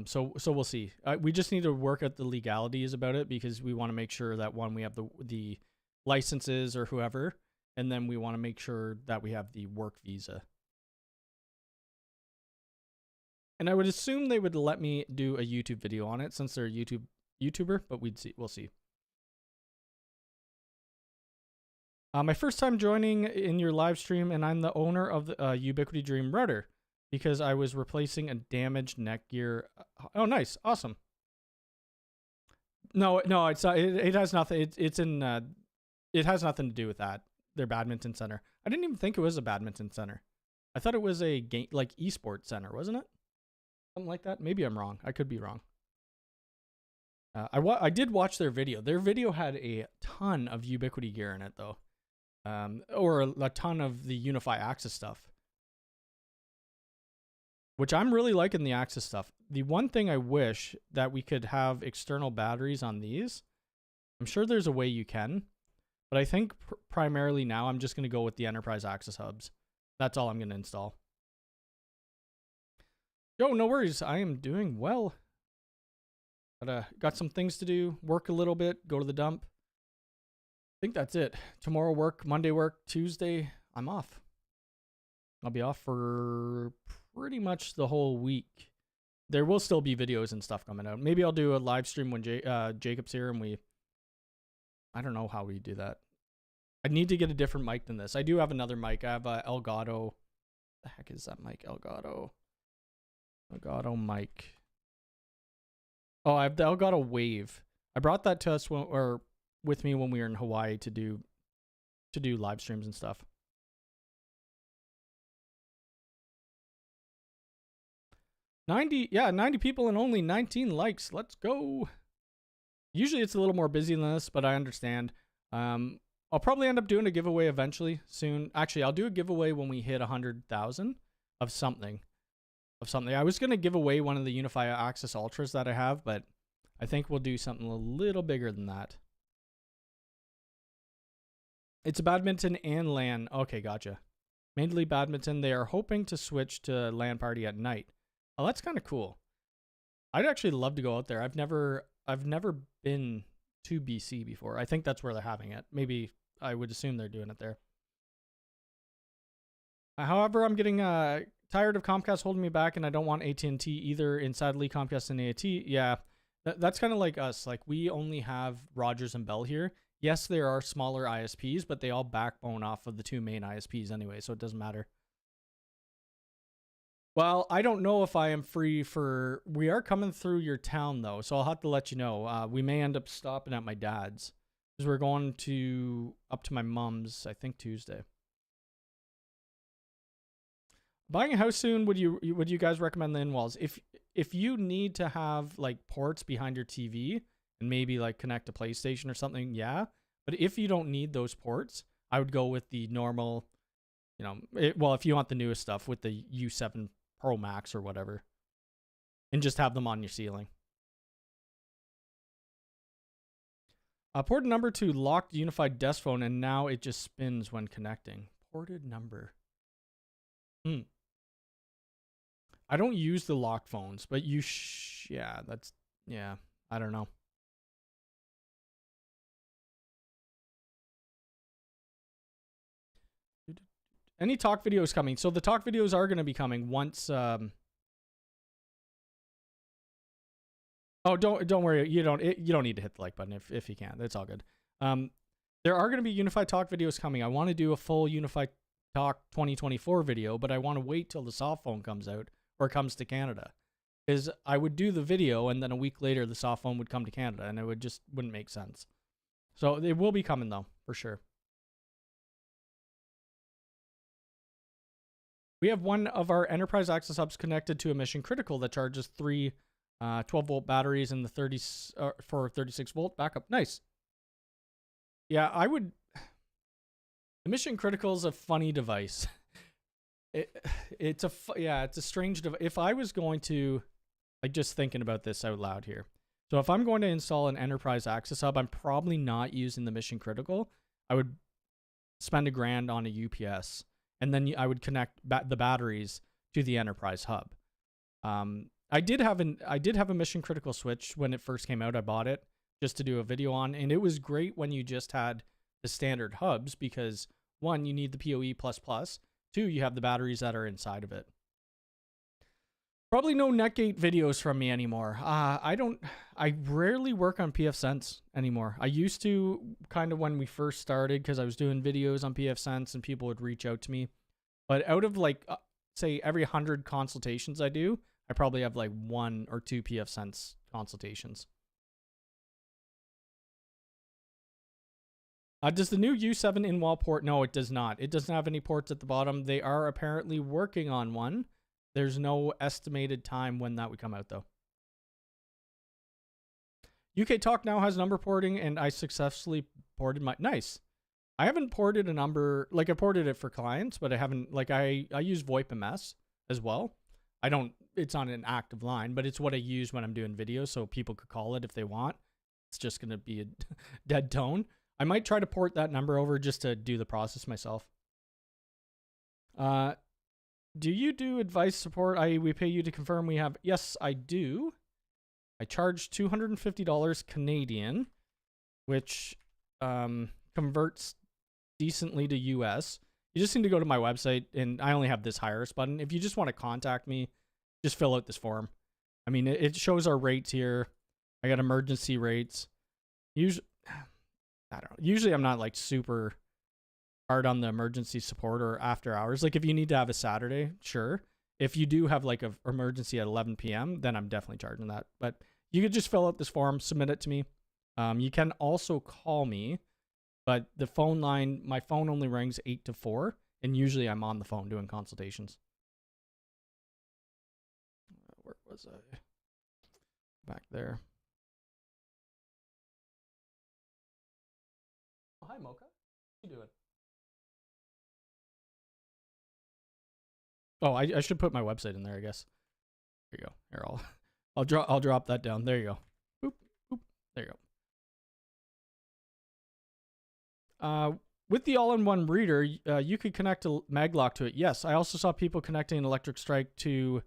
So we'll see. We just need to work at the legalities about it because we want to make sure that one, we have the licenses or whoever, and then we want to make sure that we have the work visa. And I would assume they would let me do a YouTube video on it since they're a YouTuber, but we'll see. My first time joining in your live stream, and I'm the owner of the Ubiquity Dream router because I was replacing a damaged Netgear. Oh, nice, awesome. No, it's it has nothing. It's in. It has nothing to do with that. Their badminton center. I didn't even think it was a badminton center. I thought it was a game like esports center, wasn't it? Something like that. Maybe I'm wrong. I could be wrong. I did watch their video. Their video had a ton of Ubiquity gear in it, though. Or a ton of the UniFi Access stuff, which I'm really liking the Access stuff. The one thing I wish that we could have external batteries on these. I'm sure there's a way you can, but I think primarily now I'm just going to go with the Enterprise Access hubs. That's all I'm going to install. Yo, no worries. I am doing well. Got some things to do. Work a little bit. Go to the dump. I think that's it. Tomorrow work, Monday work, Tuesday I'm off. I'll be off for pretty much the whole week. There will still be videos and stuff coming out. Maybe I'll do a live stream when Jacob's here and I don't know how we do that. I need to get a different mic than this. I do have another mic. I have a Elgato. The heck is that mic? Elgato mic. Oh, I have the Elgato Wave. I brought that to us with me when we were in Hawaii to do live streams and stuff. Yeah, 90 people and only 19 likes. Let's go. Usually it's a little more busy than this, but I understand. I'll probably end up doing a giveaway eventually soon. Actually, I'll do a giveaway when we hit 100,000 of something. I was going to give away one of the UniFi Access Ultras that I have, but I think we'll do something a little bigger than that. It's a badminton and LAN. Okay, gotcha. Mainly badminton. They are hoping to switch to LAN party at night. Oh, that's kind of cool. I'd actually love to go out there. I've never been to BC before. I think that's where they're having it. Maybe I would assume they're doing it there. However, I'm getting tired of Comcast holding me back, and I don't want AT&T either. And sadly, Comcast and AT, yeah, that's kind of like us. Like we only have Rogers and Bell here. Yes, there are smaller ISPs, but they all backbone off of the two main ISPs anyway, so it doesn't matter. Well, I don't know if I am free for... We are coming through your town, though, so I'll have to let you know. We may end up stopping at my dad's, because we're going up to my mom's, I think, Tuesday. Buying a house soon, would you guys recommend the in-walls? If you need to have, like, ports behind your TV... and maybe like connect a PlayStation or something, yeah. But if you don't need those ports, I would go with the normal, well, if you want the newest stuff with the U7 Pro Max or whatever, and just have them on your ceiling. Ported number to locked unified desk phone, and now it just spins when connecting. Ported number. I don't use the locked phones, but yeah, I don't know. Any talk videos coming? So the talk videos are going to be coming once. Oh, don't worry. You don't need to hit the like button if you can. That's all good. There are going to be UniFi Talk videos coming. I want to do a full UniFi Talk 2024 video, but I want to wait till the soft phone comes out or comes to Canada, because I would do the video and then a week later the soft phone would come to Canada, and it wouldn't make sense. So it will be coming though, for sure. We have one of our enterprise access hubs connected to a mission critical that charges 3 12-volt batteries and the 36-volt backup. Nice. Yeah, the mission critical is a funny device. It's a strange device. If I was going to, like, just thinking about this out loud here. So if I'm going to install an enterprise access hub, I'm probably not using the mission critical. I would spend $1,000 on a UPS. And then I would connect the batteries to the enterprise hub. I did have a mission critical switch when it first came out. I bought it just to do a video on, and it was great when you just had the standard hubs because 1, you need the PoE++. 2, you have the batteries that are inside of it. Probably no Netgate videos from me anymore. I rarely work on pfSense anymore. I used to kind of when we first started because I was doing videos on pfSense and people would reach out to me. But out of like, say every 100 consultations I do, I probably have like 1 or 2 pfSense consultations. Does the new U7 in-wall port? No, it does not. It doesn't have any ports at the bottom. They are apparently working on one. There's no estimated time when that would come out, though. UK Talk now has number porting, and I successfully ported my... Nice. I haven't ported a number... Like, I ported it for clients, but I haven't... Like, I use VoIP.MS as well. I don't... It's on an active line, but it's what I use when I'm doing videos, so people could call it if they want. It's just going to be a dead tone. I might try to port that number over just to do the process myself. Do you do advice support? We pay you to confirm we have... Yes, I do. I charge $250 Canadian, which converts decently to US. You just need to go to my website, and I only have this hire us button. If you just want to contact me, just fill out this form. I mean, it shows our rates here. I got emergency rates. Usually, I don't know. Usually I'm not like super hard on the emergency support or after hours. Like if you need to have a Saturday, sure. If you do have like an emergency at 11 p.m., then I'm definitely charging that. But you could just fill out this form, submit it to me. You can also call me, but the phone line, my phone only rings 8 to 4, and usually I'm on the phone doing consultations. Where was I? Back there. Oh, hi, Mocha. What you doing? Oh, I should put my website in there, I guess. There you go. Here, I'll drop that down. There you go. Boop, boop. There you go. With the all-in-one reader, you could connect a maglock to it. Yes, I also saw people connecting an electric strike to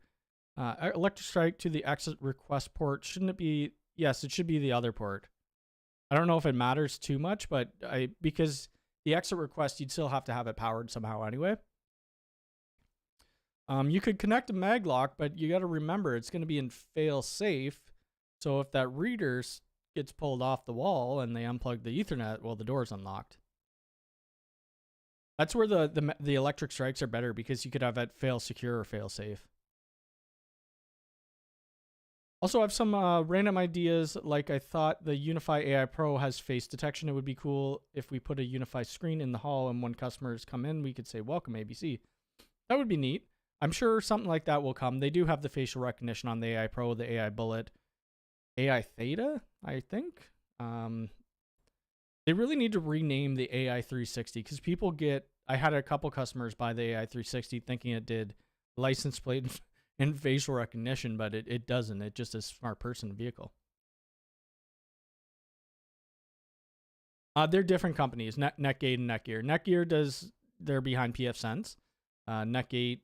the exit request port. Shouldn't it be? Yes, it should be the other port. I don't know if it matters too much, but because the exit request, you'd still have to have it powered somehow anyway. You could connect a maglock, but you got to remember it's going to be in fail safe. So if that reader gets pulled off the wall and they unplug the Ethernet, well, the door's unlocked. That's where the electric strikes are better, because you could have that fail secure or fail safe. Also, I have some random ideas. Like I thought the UniFi AI Pro has face detection. It would be cool if we put a UniFi screen in the hall, and when customers come in, we could say, "Welcome, ABC." That would be neat. I'm sure something like that will come. They do have the facial recognition on the AI Pro, the AI Bullet, AI Theta, I think. They really need to rename the AI 360, because people get... I had a couple customers buy the AI 360 thinking it did license plate and facial recognition, but it doesn't. It just is a smart person vehicle. They're different companies, Netgate and Netgear. Netgear does... They're behind pfSense. Netgate...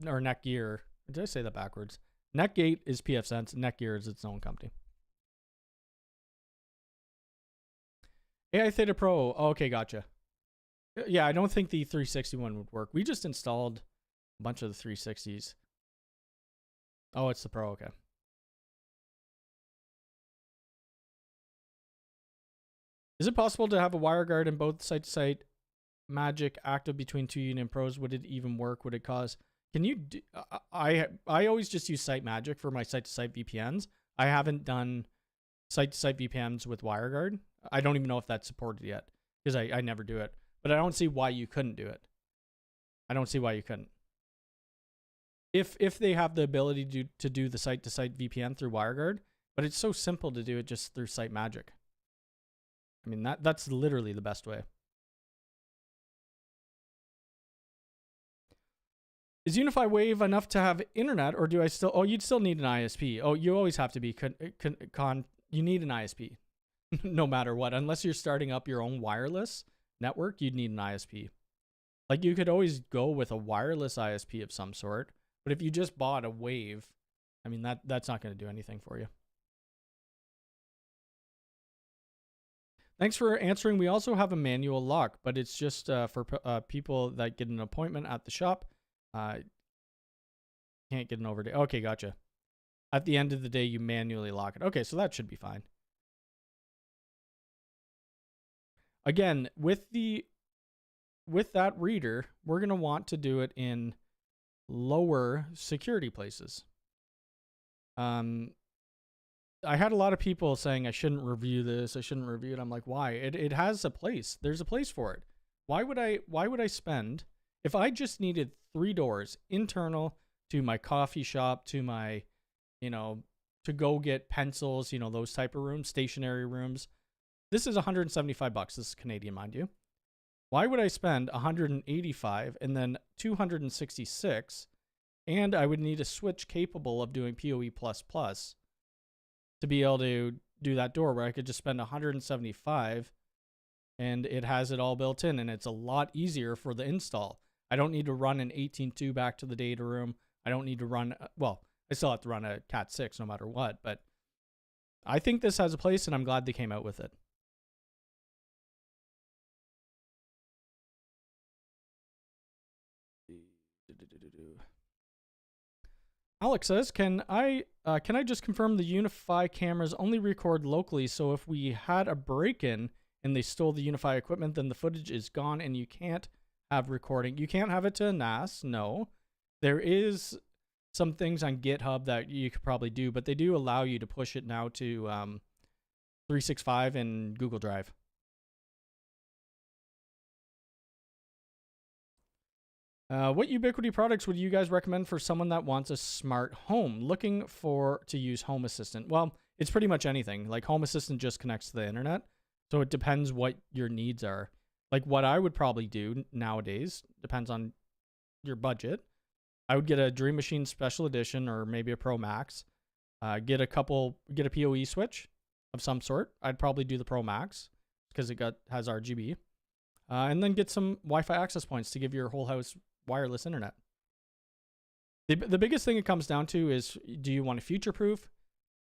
Or Netgear. Did I say that backwards? Netgate is pfSense. Netgear is its own company. AI Theta Pro. Oh, okay, gotcha. Yeah, I don't think the 360 one would work. We just installed a bunch of the 360s. Oh, it's the Pro. Okay. Is it possible to have a WireGuard in both site-to-site Magic active between 2 Union Pros? Would it even work? Would it cause... Can you do, I always just use Site Magic for my site-to-site VPNs. I haven't done site-to-site VPNs with WireGuard. I don't even know if that's supported yet, because I never do it. But I don't see why you couldn't do it. I don't see why you couldn't. If they have the ability to do the site-to-site VPN through WireGuard, but it's so simple to do it just through Site Magic. I mean, that's literally the best way. Is UniFi Wave enough to have internet, or do I still... Oh, you'd still need an ISP. Oh, you always have to be... You need an ISP. No matter what. Unless you're starting up your own wireless network, you'd need an ISP. Like, you could always go with a wireless ISP of some sort, but if you just bought a Wave, I mean, that's not going to do anything for you. Thanks for answering. We also have a manual lock, but it's just for people that get an appointment at the shop. Can't get an overdate. Okay, gotcha. At the end of the day, you manually lock it. Okay, so that should be fine. Again, with that reader, we're going to want to do it in lower security places. I had a lot of people saying I shouldn't review this, I shouldn't review it. I'm like, why? It has a place. There's a place for it. Why would I spend, if I just needed 3 doors internal to my coffee shop, to my, to go get pencils, those type of rooms, stationary rooms. This is $175. This is Canadian, mind you. Why would I spend $185 and then $266, and I would need a switch capable of doing PoE++ to be able to do that door, where I could just spend $175 and it has it all built in, and it's a lot easier for the install. I don't need to run an 18.2 back to the data room. I don't need to run, well, I still have to run a Cat 6 no matter what, but I think this has a place, and I'm glad they came out with it. Alex says, can I just confirm the UniFi cameras only record locally, so if we had a break-in and they stole the UniFi equipment, then the footage is gone and you can't have recording. You can't have it to NAS, no. There is some things on GitHub that you could probably do, but they do allow you to push it now to 365 and Google Drive. What Ubiquiti products would you guys recommend for someone that wants a smart home, looking to use Home Assistant? Well, it's pretty much anything. Like, Home Assistant just connects to the internet, so it depends what your needs are. Like, what I would probably do nowadays, depends on your budget. I would get a Dream Machine Special Edition or maybe a Pro Max. Get a PoE switch of some sort. I'd probably do the Pro Max because it has RGB. And then get some Wi-Fi access points to give your whole house wireless internet. The biggest thing it comes down to is, do you want to future-proof?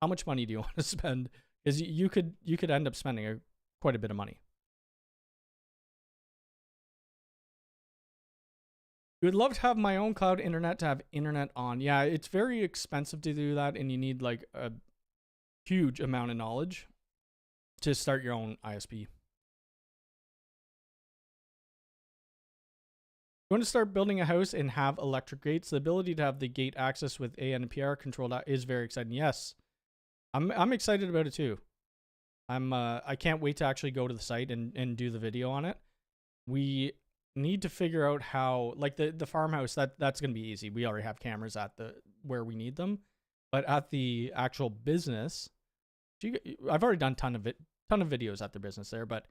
How much money do you want to spend? Because you could end up spending quite a bit of money. I would love to have my own cloud internet to have internet on. Yeah, it's very expensive to do that, and you need like a huge amount of knowledge to start your own ISP. You want to start building a house and have electric gates. The ability to have the gate access with ANPR controlled is very exciting. Yes, I'm excited about it too. I can't wait to actually go to the site and do the video on it. We need to figure out how, like the farmhouse, that's going to be easy. We already have cameras at where we need them, but at the actual business, I've already done ton of videos at the business there, but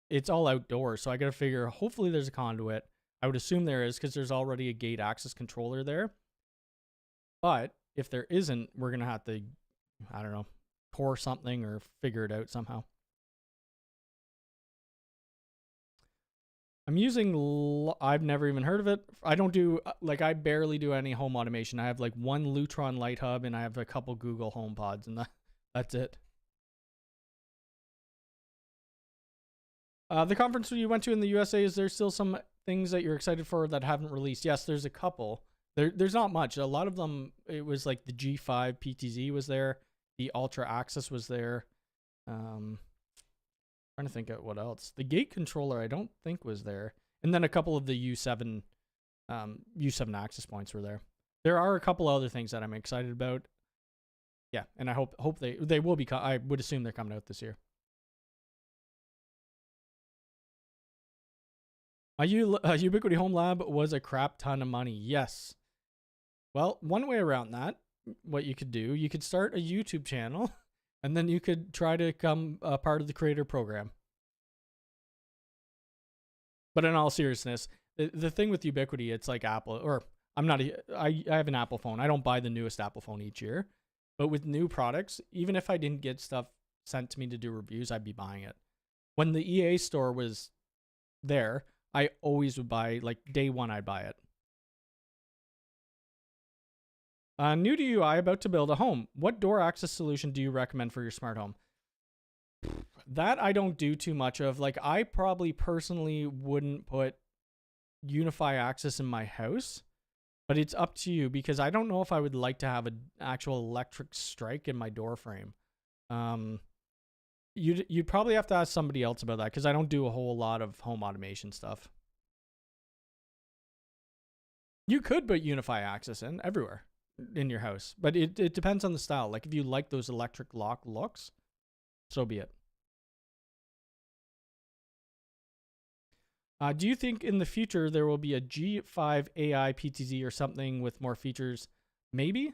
it's all outdoors. So I got to figure, hopefully there's a conduit. I would assume there is, because there's already a gate access controller there. But if there isn't, we're going to have to, I don't know, pour something or figure it out somehow. I'm using, I've never even heard of it. I don't do, like, I barely do any home automation. I have like one Lutron Light Hub and I have a couple Google HomePods, and that's it. The conference you went to in the USA, is there still some things that you're excited for that haven't released? Yes, there's a couple. There's not much. A lot of them, it was like the G5 PTZ was there. The Ultra Access was there. Trying to think of what else. The gate controller I don't think was there. And then a couple of the U7 access points were there. There are a couple other things that I'm excited about. Yeah, and I hope they will be. I would assume they're coming out this year. My Ubiquiti Home Lab was a crap ton of money. Yes. Well, one way around that, what you could do, you could start a YouTube channel, and then you could try to become a part of the creator program. But in all seriousness, the thing with Ubiquiti, it's like Apple, or I have an Apple phone. I don't buy the newest Apple phone each year. But with new products, even if I didn't get stuff sent to me to do reviews, I'd be buying it. When the EA store was there, I always would buy, like day one, I'd buy it. New to UI, about to build a home. What door access solution do you recommend for your smart home? That I don't do too much of. Like, I probably personally wouldn't put UniFi access in my house. But it's up to you, because I don't know if I would like to have an actual electric strike in my door frame. You'd probably have to ask somebody else about that, because I don't do a whole lot of home automation stuff. You could put UniFi access in everywhere in your house, but it depends on the style. Like if you like those electric lock looks, so be it. Do you think in the future there will be a G5 AI PTZ or something with more features? Maybe.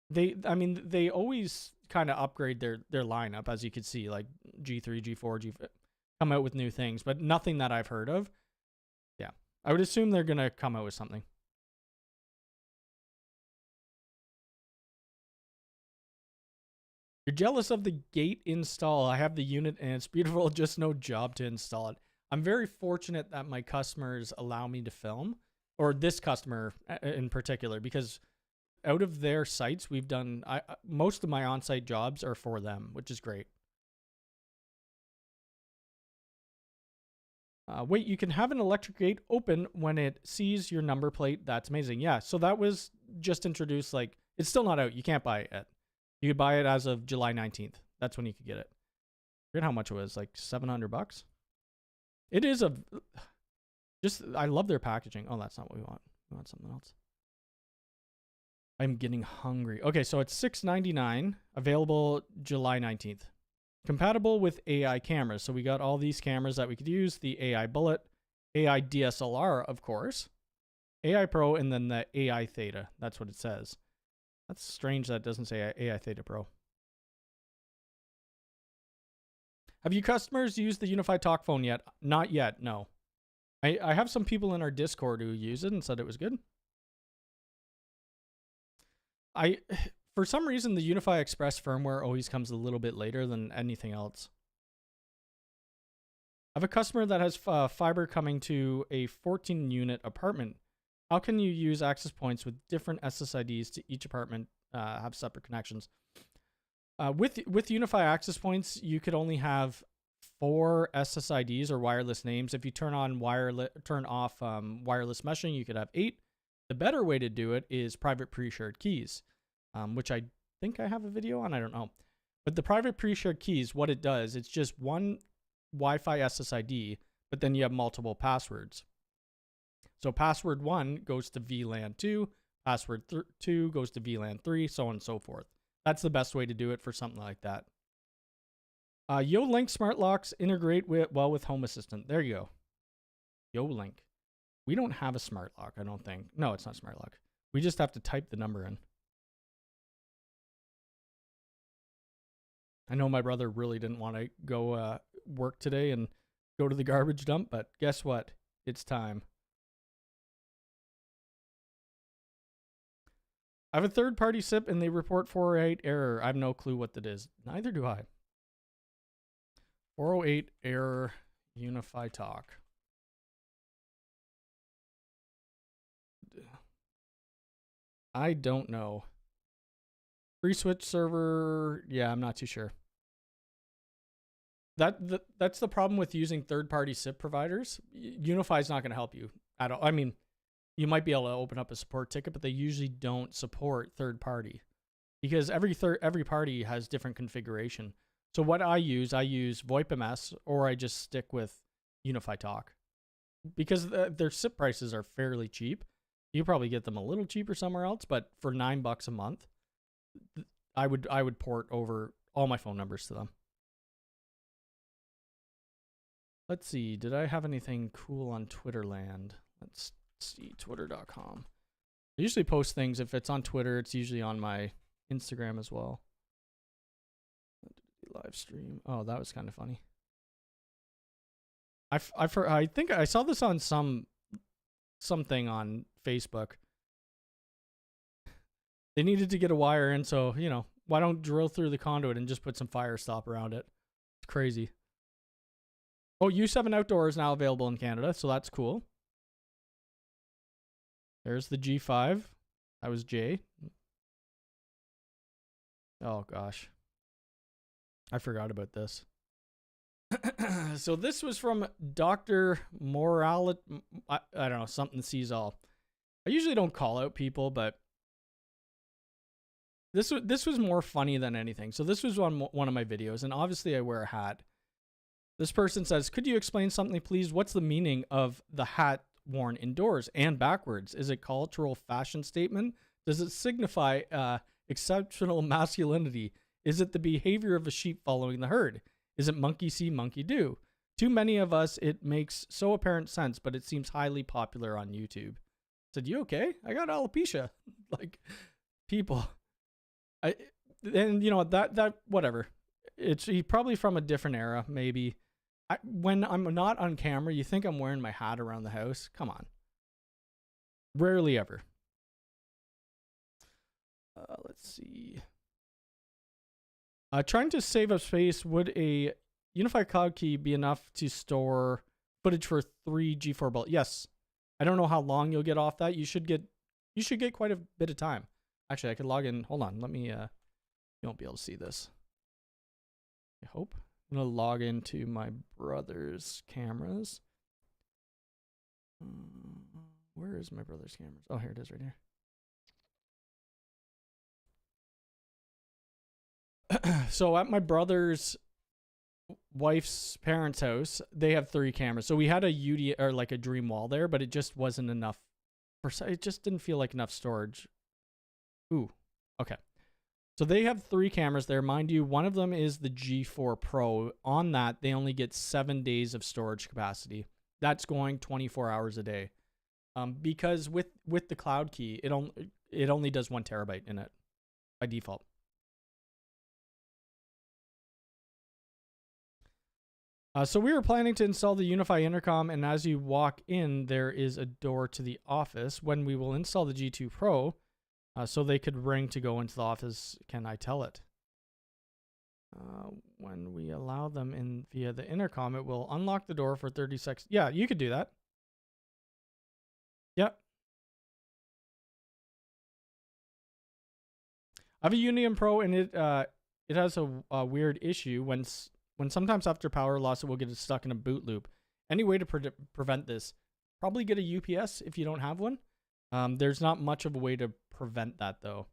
They always kind of upgrade their lineup, as you can see, like G3, G4, G5 come out with new things, but nothing that I've heard of. Yeah, I would assume they're gonna come out with something. You're jealous of the gate install. I have the unit and it's beautiful, just no job to install it. I'm very fortunate that my customers allow me to film, or this customer in particular, because out of their sites, we've done, most of my on-site jobs are for them, which is great. Wait, you can have an electric gate open when it sees your number plate. That's amazing. Yeah, so that was just introduced, like, it's still not out. You can't buy it yet. You could buy it as of July 19th. That's when you could get it. I forget how much it was, like $700. It is I love their packaging. Oh, that's not what we want. We want something else. I'm getting hungry. Okay, so it's $6.99, available July 19th. Compatible with AI cameras. So we got all these cameras that we could use. The AI Bullet, AI DSLR, of course, AI Pro, and then the AI Theta. That's what it says. That's strange that it doesn't say AI Theta Pro. Have you customers used the UniFi Talk phone yet? Not yet, no. I have some people in our Discord who use it and said it was good. For some reason, the UniFi Express firmware always comes a little bit later than anything else. I have a customer that has fiber coming to a 14-unit apartment. How can you use access points with different SSIDs to each apartment have separate connections? With UniFi access points, you could only have 4 SSIDs or wireless names. If you turn off wireless meshing, you could have 8. The better way to do it is private pre-shared keys, which I think I have a video on. I don't know. But the private pre-shared keys, what it does, it's just one Wi-Fi SSID, but then you have multiple passwords. So password 1 goes to VLAN 2, password 2 goes to VLAN 3, so on and so forth. That's the best way to do it for something like that. YoLink smart locks integrate well with Home Assistant. There you go. YoLink. We don't have a smart lock, I don't think. No, it's not smart lock. We just have to type the number in. I know my brother really didn't want to go work today and go to the garbage dump, but guess what? It's time. I have a third-party SIP and they report 408 error. I have no clue what that is. Neither do I. 408 error UniFi Talk. I don't know. Free switch server. Yeah, I'm not too sure. That's the problem with using third-party SIP providers. UniFi is not going to help you at all. I mean, you might be able to open up a support ticket, but they usually don't support third-party because every party has different configuration. So what I use VOIP.MS, or I just stick with UniFi Talk because their SIP prices are fairly cheap. You probably get them a little cheaper somewhere else, but for $9 a month, I would port over all my phone numbers to them. Let's see. Did I have anything cool on Twitterland? Let's see. Twitter.com. I usually post things. If it's on Twitter, it's usually on my Instagram as well. Live stream. Oh, that was kind of funny. I think I saw this on something on Facebook. They needed to get a wire in, so, you know, why don't drill through the conduit and just put some fire stop around it? It's crazy. Oh, U7 Outdoor is now available in Canada, so that's cool. There's the G5. That was J. Oh, gosh. I forgot about this. So this was from Dr. Moralit. I don't know, something sees all. I usually don't call out people, but this was more funny than anything. So this was on one of my videos, and obviously I wear a hat. This person says, "Could you explain something, please? What's the meaning of the hat worn indoors and backwards? Is it cultural fashion statement? Does it signify exceptional masculinity? Is it the behavior of a sheep following the herd? Is it monkey see, monkey do? Too many of us, it makes so apparent sense, but it seems highly popular on YouTube." I said, "You okay? I got alopecia." Like, people. And you know that whatever. He probably from a different era, maybe. When I'm not on camera, you think I'm wearing my hat around the house? Come on. Rarely ever. Let's see. Trying to save up space, would a UniFi cloud key be enough to store footage for 3 G4 bullet? Yes. I don't know how long you'll get off that. You should get quite a bit of time. Actually, I could log in. Hold on. Let me you won't be able to see this. I hope. I'm going to log into my brother's cameras. Where is my brother's cameras? Oh, here it is right here. So at my brother's wife's parents' house, they have 3 cameras. So we had a UD or like a Dream Wall there, but it just wasn't enough. It just didn't feel like enough storage. Ooh, okay. So they have 3 cameras there. Mind you, one of them is the G4 Pro. On that, they only get 7 days of storage capacity. That's going 24 hours a day. Because with the cloud key, it only does 1 terabyte in it by default. So we were planning to install the UniFi intercom, and as you walk in, there is a door to the office. When we will install the G2 Pro, so they could ring to go into the office, can I tell it? When we allow them in via the intercom, it will unlock the door for 30 seconds. Yeah, you could do that. Yep. I have a Union Pro, and it has a weird issue when sometimes after power loss, it will get stuck in a boot loop. Any way to prevent this? Probably get a UPS if you don't have one. There's not much of a way to prevent that though.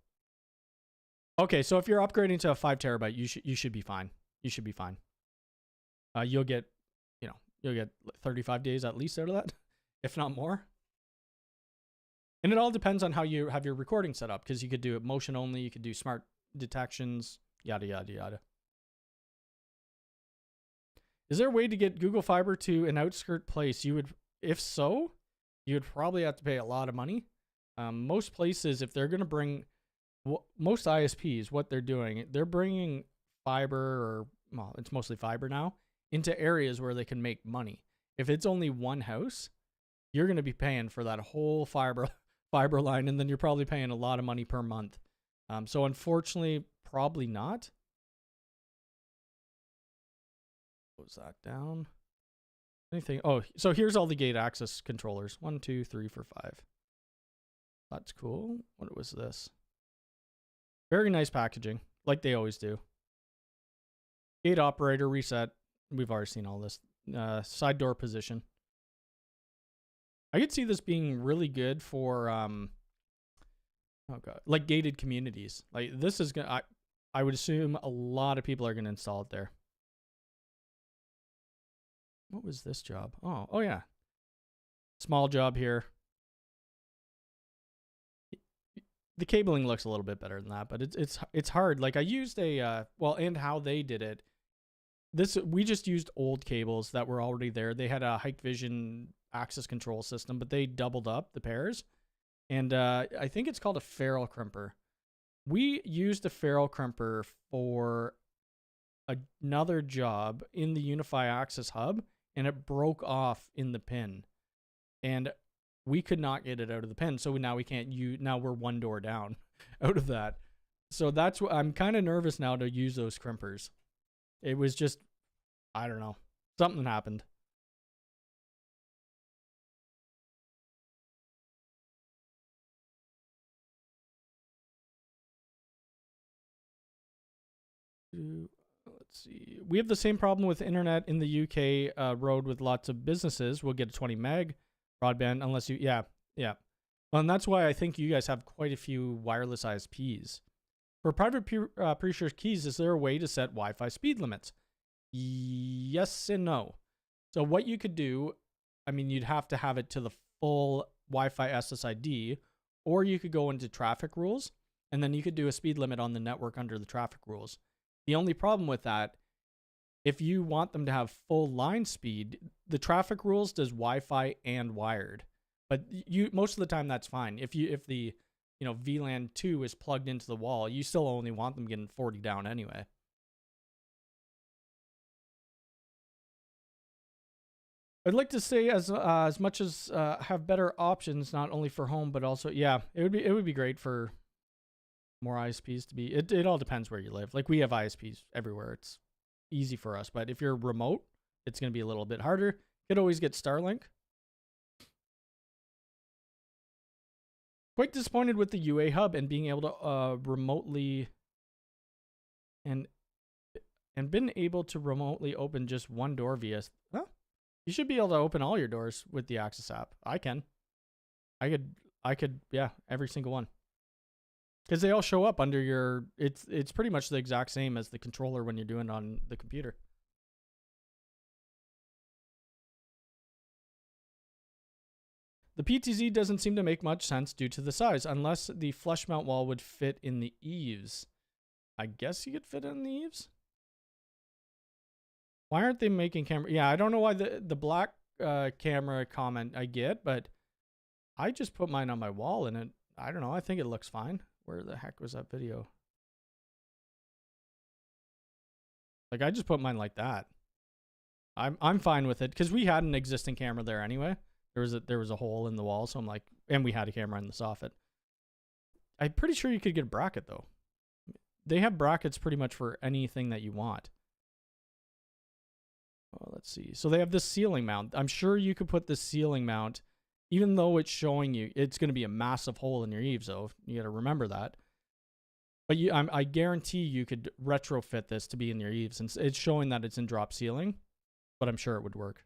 Okay, so if you're upgrading to a 5 terabyte, you should be fine. You should be fine. You'll get 35 days at least out of that, if not more. And it all depends on how you have your recording set up, because you could do it motion only, you could do smart detections, yada yada yada. Is there a way to get Google Fiber to an outskirt place? If so, you would probably have to pay a lot of money. Most places, if they're going to bring, most ISPs, what they're doing, they're bringing fiber, or well, it's mostly fiber now, into areas where they can make money. If it's only one house, you're going to be paying for that whole fiber line, and then you're probably paying a lot of money per month. So unfortunately, probably not. Close that down. Anything? Oh, so here's all the gate access controllers. 1, 2, 3, 4, 5. That's cool. What was this? Very nice packaging, like they always do. Gate operator reset. We've already seen all this. Side door position. I could see this being really good for oh god, like gated communities. Like this is gonna. I would assume a lot of people are gonna install it there. What was this job? Oh yeah. Small job here. The cabling looks a little bit better than that, but it's hard. Like I used a and how they did it. We just used old cables that were already there. They had a Hikvision access control system, but they doubled up the pairs. And I think it's called a ferrule crimper. We used a ferrule crimper for another job in the UniFi Access Hub, and it broke off in the pin. And we could not get it out of the pin, so now we can't use. Now we're one door down out of that. So that's what I'm kind of nervous now to use those crimpers. It was just, I don't know, something happened. Let's let's see. We have the same problem with internet in the UK road with lots of businesses. We'll get a 20 meg broadband unless you, yeah. Well, and that's why I think you guys have quite a few wireless ISPs. For private pre-shared keys, is there a way to set Wi-Fi speed limits? Yes and no. So what you could do, I mean, you'd have to have it to the full Wi-Fi SSID, or you could go into traffic rules, and then you could do a speed limit on the network under the traffic rules. The only problem with that, if you want them to have full line speed, the traffic rules does Wi-Fi and wired. But you most of the time that's fine. If the VLAN 2 is plugged into the wall, you still only want them getting 40 down anyway. I'd like to say as much as have better options, not only for home but also, yeah, it would be great for more ISPs to be. It all depends where you live. Like, we have ISPs everywhere. It's easy for us, but if you're remote, it's going to be a little bit harder. You could always get Starlink. Quite disappointed with the UA hub and being able to remotely and been able to remotely open just one door via. Huh? You should be able to open all your doors with the Access app. I can. I could. Yeah, every single one. Because they all show up under your. It's pretty much the exact same as the controller when you're doing it on the computer. The PTZ doesn't seem to make much sense due to the size, unless the flush mount wall would fit in the eaves. I guess you could fit it in the eaves? Why aren't they making camera? Yeah, I don't know why the black camera comment I get, but I just put mine on my wall and it, I don't know, I think it looks fine. Where the heck was that video? Like, I just put mine like that. I'm fine with it because we had an existing camera there anyway. There was a hole in the wall, so I'm like, and we had a camera in the soffit. I'm pretty sure you could get a bracket though. They have brackets pretty much for anything that you want. Oh, let's see. So they have this ceiling mount. I'm sure you could put this ceiling mount, even though it's showing you it's going to be a massive hole in your eaves. Though you got to remember that. But I guarantee you could retrofit this to be in your eaves, and it's showing that it's in drop ceiling. But I'm sure it would work.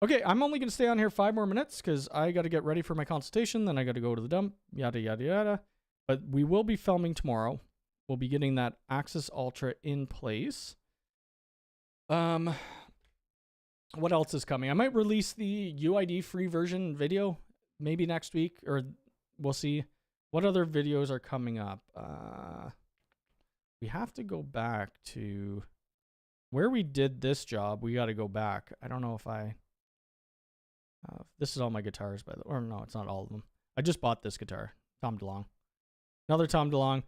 Okay, I'm only going to stay on here 5 more minutes because I got to get ready for my consultation. Then I got to go to the dump, yada, yada, yada. But we will be filming tomorrow. We'll be getting that Access Ultra in place. What else is coming? I might release the UID free version video maybe next week, or we'll see. What other videos are coming up? We have to go back to where we did this job. We got to go back. I don't know if I... this is all my guitars, by the way. Or no, it's not all of them. I just bought this guitar. Tom DeLonge. Another Tom DeLonge.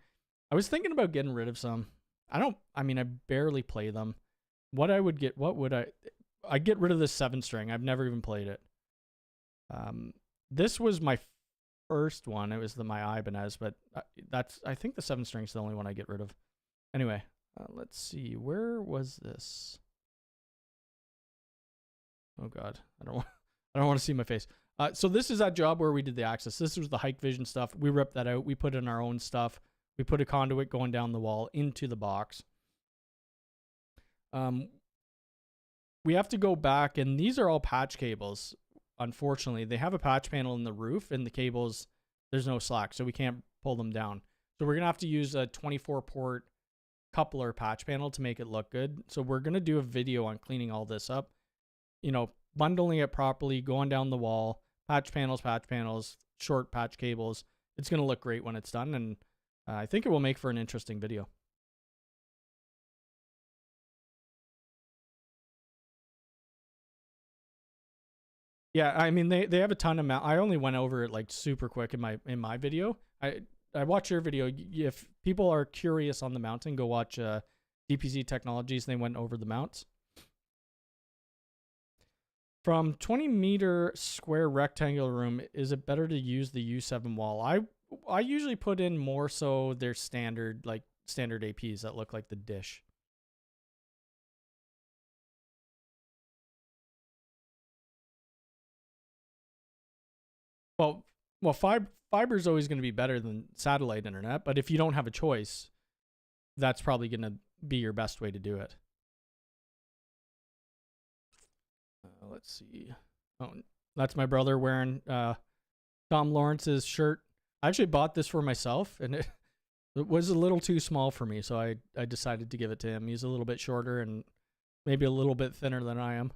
I was thinking about getting rid of some. I mean, I barely play them. What would I get rid of this 7-string. I've never even played it. This was my first one. It was my Ibanez, but I think the 7-string is the only one I get rid of. Anyway, let's see. Where was this? Oh God, I don't want to see my face. So this is that job where we did the access. This was the Hike Vision stuff. We ripped that out. We put in our own stuff. We put a conduit going down the wall into the box. We have to go back, and these are all patch cables. Unfortunately, they have a patch panel in the roof, and the cables, there's no slack, so we can't pull them down. So we're going to have to use a 24-port coupler patch panel to make it look good. So we're going to do a video on cleaning all this up. You know, bundling it properly, going down the wall, patch panels, short patch cables. It's going to look great when it's done, and I think it will make for an interesting video. Yeah, I mean, they have a ton of I only went over it like super quick in my video. I watched your video. If people are curious on the mounting, go watch DPZ Technologies. They went over the mounts. From 20-meter square rectangular room, is it better to use the U7 wall? I usually put in more so their standard APs that look like the dish. Well, Well, fiber is always going to be better than satellite internet, but if you don't have a choice, that's probably going to be your best way to do it. Let's see. Oh, that's my brother wearing Tom Lawrence's shirt. I actually bought this for myself, and it was a little too small for me, so I decided to give it to him. He's a little bit shorter and maybe a little bit thinner than I am.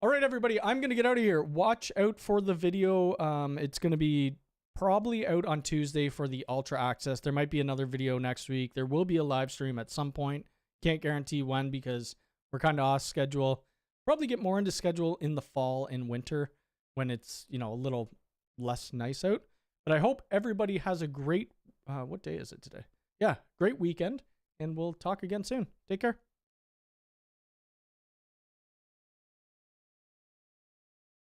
All right, everybody, I'm going to get out of here. Watch out for the video. It's going to be probably out on Tuesday for the Ultra Access. There might be another video next week. There will be a live stream at some point. Can't guarantee when because we're kind of off schedule. Probably get more into schedule in the fall and winter when it's, you know, a little less nice out. But I hope everybody has a great, what day is it today? Yeah, great weekend, and we'll talk again soon. Take care.